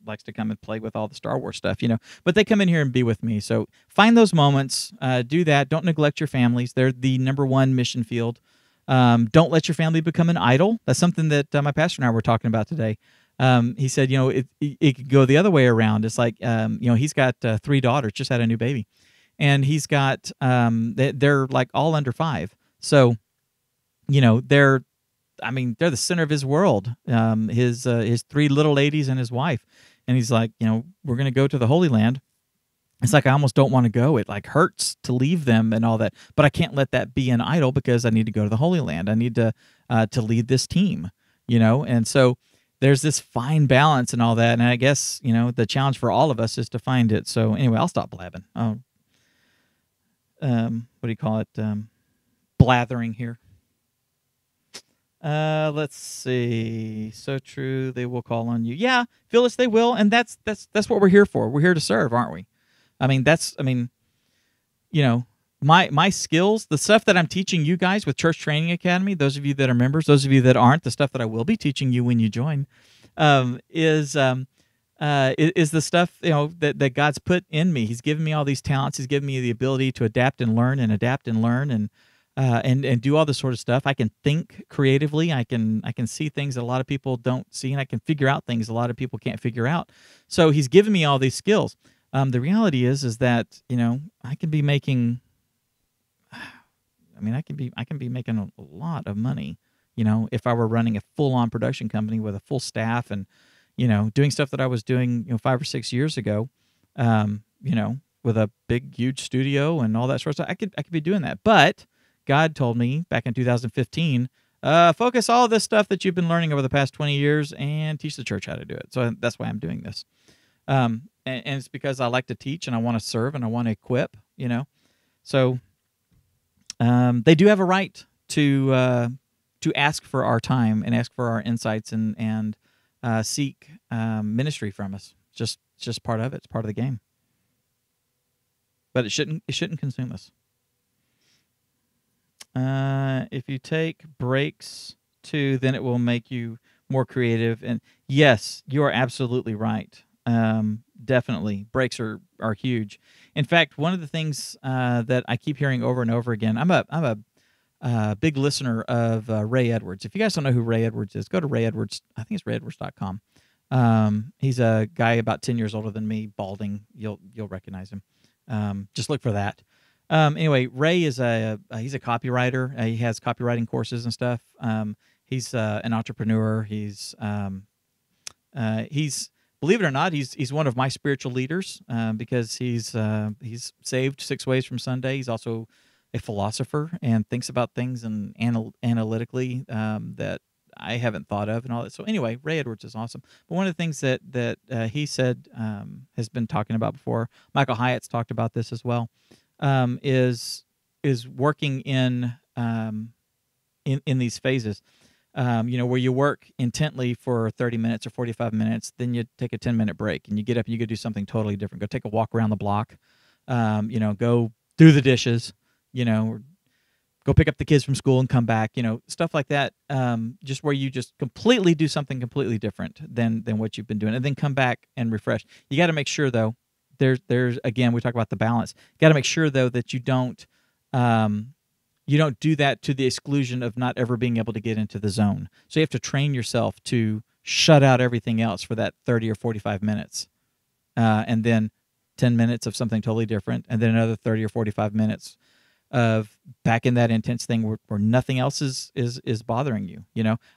likes to come and play with all the Star Wars stuff, But they come in here and be with me. So find those moments. Do that. Don't neglect your families. They're the #1 mission field. Don't let your family become an idol. That's something that my pastor and I were talking about today. He said, it could go the other way around. It's like, he's got 3 daughters, just had a new baby, and he's got, they're like all under 5. So, they're the center of his world. His 3 little ladies and his wife, and he's like, we're going to go to the Holy Land. It's like, I almost don't want to go. It like hurts to leave them and all that, but I can't let that be an idol because I need to go to the Holy Land. I need to lead this team, and so there's this fine balance and all that. And I guess, the challenge for all of us is to find it. So anyway, I'll stop blabbing. What do you call it? Blathering here. Let's see. So true. They will call on you. Yeah, Phyllis, they will. And that's what we're here for. We're here to serve, aren't we? My skills, the stuff that I'm teaching you guys with Church Training Academy, those of you that are members, those of you that aren't, the stuff that I will be teaching you when you join, is the stuff that God's put in me. He's given me all these talents. He's given me the ability to adapt and learn and do all this sort of stuff. I can think creatively. I can see things that a lot of people don't see, and I can figure out things a lot of people can't figure out. So He's given me all these skills. The reality is that I can be making. I can be making a lot of money, if I were running a full-on production company with a full staff and, doing stuff that I was doing, 5 or 6 years ago, with a big, huge studio and all that sort of stuff. I could be doing that. But God told me back in 2015, focus all this stuff that you've been learning over the past 20 years and teach the church how to do it. So that's why I'm doing this. And it's because I like to teach and I want to serve and I want to equip, So they do have a right to ask for our time and ask for our insights and seek ministry from us. It's just part of it. It's part of the game. But it shouldn't consume us. If you take breaks too, then it will make you more creative. And yes, you are absolutely right. Definitely, breaks are huge. In fact, one of the things that I keep hearing over and over again, I'm a big listener of Ray Edwards. If you guys don't know who Ray Edwards is, go to Ray Edwards. I think it's rayedwards.com. He's a guy about 10 years older than me, balding. You'll recognize him. Just look for that. Anyway, Ray is he's a copywriter. He has copywriting courses and stuff. He's an entrepreneur. He's believe it or not, he's one of my spiritual leaders because he's saved 6 ways from Sunday. He's also a philosopher and thinks about things and analytically that I haven't thought of and all that. So anyway, Ray Edwards is awesome. But one of the things that he said has been talking about before, Michael Hyatt's talked about this as well, is working in these phases. Where you work intently for 30 minutes or 45 minutes, then you take a 10-minute break and you get up and you go do something totally different. Go take a walk around the block, go do the dishes, or go pick up the kids from school and come back, stuff like that. Just where you just completely do something completely different than what you've been doing, and then come back and refresh. You got to make sure though, there's again, we talk about the balance. You got to make sure though that you don't do that to the exclusion of not ever being able to get into the zone. So you have to train yourself to shut out everything else for that 30 or 45 minutes. And then 10 minutes of something totally different. And then another 30 or 45 minutes of back in that intense thing where nothing else is bothering you.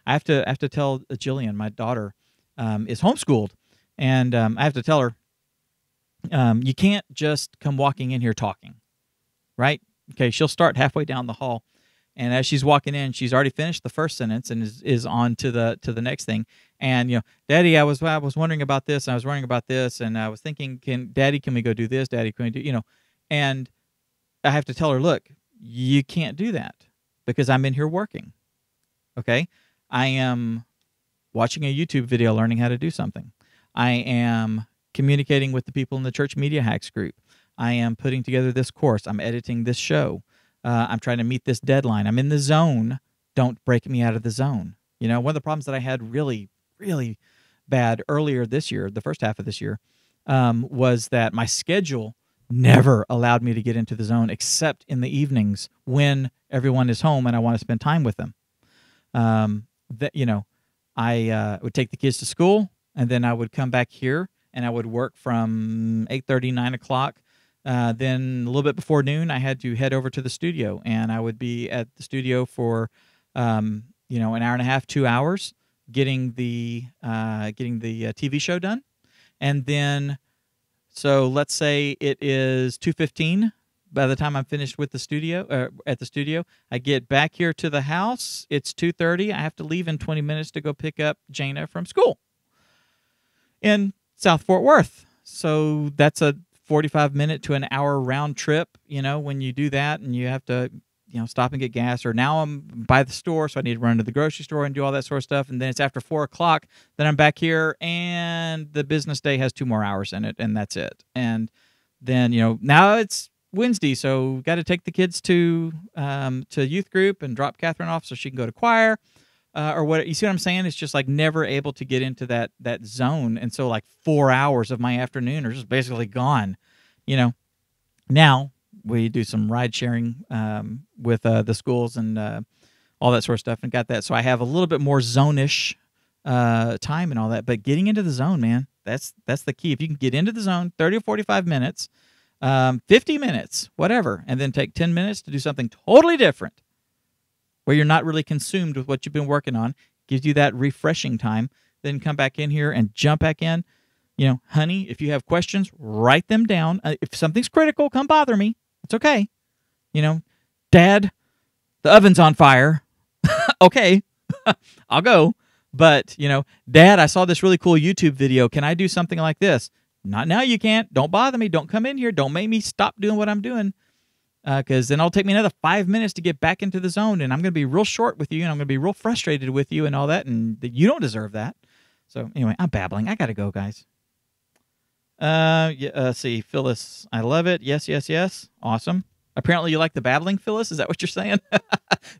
I have to tell Jillian, my daughter, is homeschooled. And I have to tell her, you can't just come walking in here talking, right? Okay, she'll start halfway down the hall, and as she's walking in, she's already finished the first sentence and is on to the next thing. And Daddy, I was wondering about this, and I was wondering about this, and I was thinking, Daddy, can we go do this? Daddy, can we do And I have to tell her, look, you can't do that because I'm in here working. Okay, I am watching a YouTube video learning how to do something. I am communicating with the people in the Church Media Hacks group. I am putting together this course. I'm editing this show. I'm trying to meet this deadline. I'm in the zone. Don't break me out of the zone. One of the problems that I had really, really bad earlier this year, the first half of this year, was that my schedule never allowed me to get into the zone except in the evenings when everyone is home and I want to spend time with them. I would take the kids to school, and then I would come back here and I would work from 8:30, 9 o'clock. Then a little bit before noon, I had to head over to the studio, and I would be at the studio for, an hour and a half, 2 hours, getting the TV show done, and then, so let's say it is 2:15. By the time I'm finished with the studio, at the studio, I get back here to the house. It's 2:30. I have to leave in 20 minutes to go pick up Jaina from school in South Fort Worth. So that's a 45-minute to an hour round trip, when you do that, and you have to, stop and get gas. Or now I'm by the store, so I need to run to the grocery store and do all that sort of stuff. And then it's after 4 o'clock. Then I'm back here, and the business day has 2 more hours in it, and that's it. And then, now it's Wednesday, so got to take the kids to youth group and drop Catherine off so she can go to choir. Or what, you see what I'm saying? It's just like never able to get into that zone, and so like 4 hours of my afternoon are just basically gone. Now we do some ride sharing with the schools and all that sort of stuff, and got that. So I have a little bit more zone-ish time and all that. But getting into the zone, man, that's the key. If you can get into the zone, 30 or 45 minutes, 50 minutes, whatever, and then take 10 minutes to do something totally different, where you're not really consumed with what you've been working on, gives you that refreshing time, then come back in here and jump back in. Honey, if you have questions, write them down. If something's critical, come bother me. It's okay. Dad, the oven's on fire. Okay, I'll go. But, Dad, I saw this really cool YouTube video. Can I do something like this? Not now, you can't. Don't bother me. Don't come in here. Don't make me stop doing what I'm doing. Because then it'll take me another 5 minutes to get back into the zone, and I'm going to be real short with you, and I'm going to be real frustrated with you and all that, and you don't deserve that. So anyway, I'm babbling. I got to go, guys. See, Phyllis, I love it. Yes, yes, yes. Awesome. Apparently you like the babbling, Phyllis? Is that what you're saying?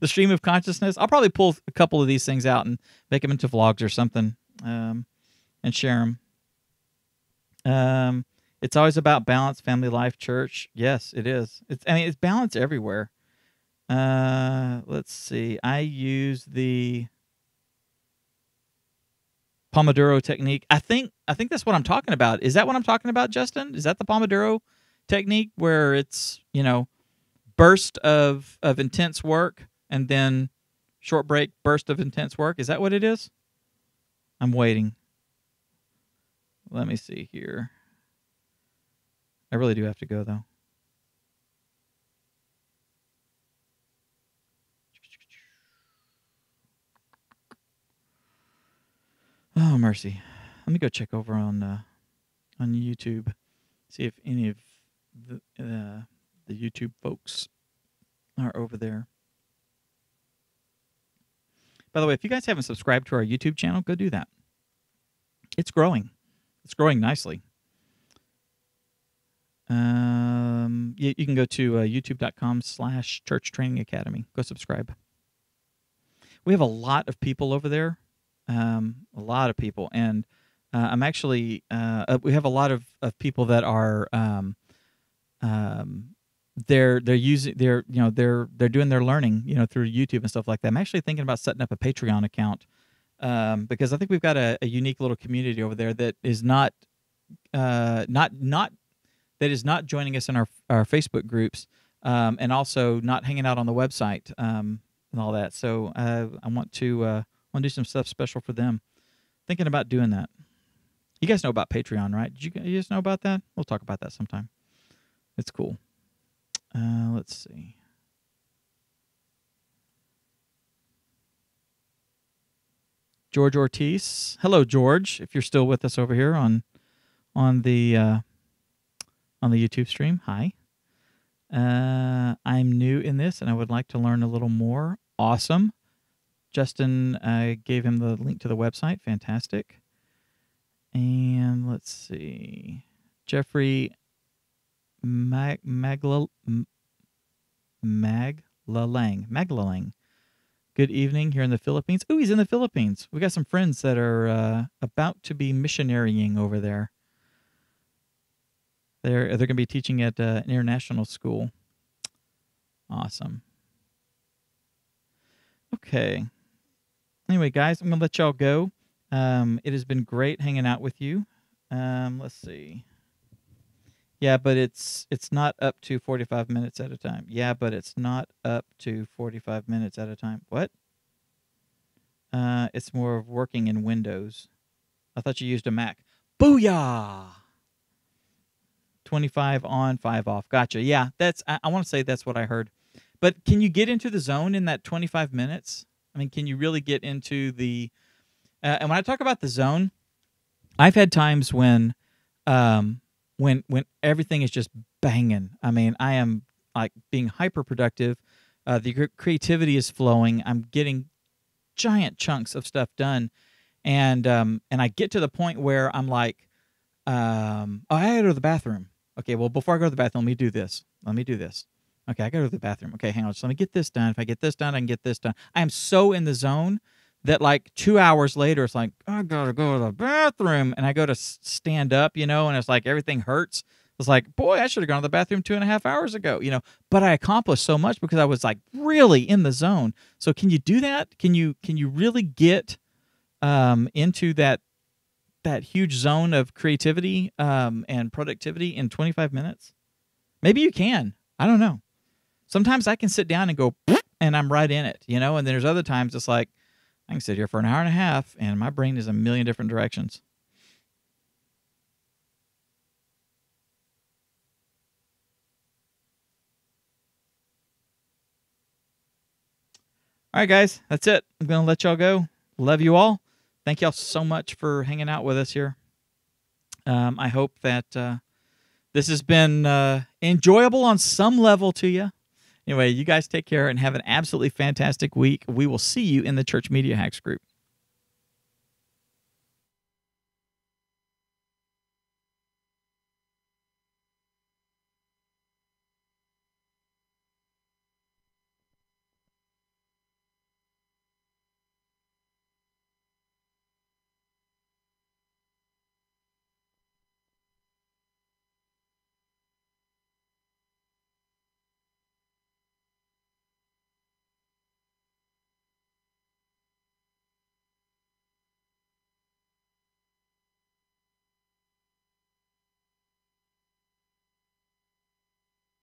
The stream of consciousness? I'll probably pull a couple of these things out and make them into vlogs or something, and share them. It's always about balance, family life, church. Yes, it is. It's balance everywhere. Let's see. I use the Pomodoro technique. I think that's what I'm talking about. Is that what I'm talking about, Justin? Is that the Pomodoro technique, where it's, burst of intense work and then short break, burst of intense work? Is that what it is? I'm waiting. Let me see here. I really do have to go, though. Oh, mercy. Let me go check over on YouTube, see if any of the YouTube folks are over there. By the way, if you guys haven't subscribed to our YouTube channel, go do that. It's growing. It's growing nicely. You can go to youtube.com/Church Training Academy. Go subscribe. We have a lot of people over there. A lot of people. And I'm actually, we have a lot of people that are, they're doing their learning, through YouTube and stuff like that. I'm actually thinking about setting up a Patreon account, because I think we've got a unique little community over there that is not joining us in our Facebook groups, and also not hanging out on the website, and all that. So I want to do some stuff special for them. Thinking about doing that. You guys know about Patreon, right? Did you guys know about that? We'll talk about that sometime. It's cool. Let's see. George Ortiz. Hello, George. If you're still with us over here on the YouTube stream, hi. I'm new in this, and I would like to learn a little more. Awesome. Justin gave him the link to the website. Fantastic. And let's see. Jeffrey Maglalang. Good evening here in the Philippines. Ooh, he's in the Philippines. We got some friends that are about to be missionarying over there. They're going to be teaching at an international school. Awesome. Okay. Anyway, guys, I'm going to let y'all go. It has been great hanging out with you. Let's see. Yeah, but it's not up to 45 minutes at a time. Yeah, but it's not up to 45 minutes at a time. What? It's more of working in Windows. I thought you used a Mac. Booyah! 25 on, 5 off. Gotcha. Yeah, I want to say that's what I heard. But can you get into the zone in that 25 minutes? I mean, can you really get into the... and when I talk about the zone, I've had times when everything is just banging. I mean, I am like being hyper productive. The creativity is flowing. I'm getting giant chunks of stuff done, and I get to the point where I'm like, I gotta go to the bathroom. Okay, well, before I go to the bathroom, let me do this. Okay, I gotta go to the bathroom. Okay, hang on. So let me get this done. If I get this done, I can get this done. I am so in the zone that like 2 hours later, it's like, I gotta go to the bathroom. And I go to stand up, and it's like everything hurts. It's like, boy, I should have gone to the bathroom 2.5 hours ago, But I accomplished so much because I was like really in the zone. So can you do that? Can you really get into that huge zone of creativity and productivity in 25 minutes? Maybe you can. I don't know. Sometimes I can sit down and go, and I'm right in it, And then there's other times it's like, I can sit here for an hour and a half, and my brain is a million different directions. All right, guys, that's it. I'm going to let y'all go. Love you all. Thank y'all so much for hanging out with us here. I hope that this has been enjoyable on some level to you. Anyway, you guys take care and have an absolutely fantastic week. We will see you in the Church Media Hacks group.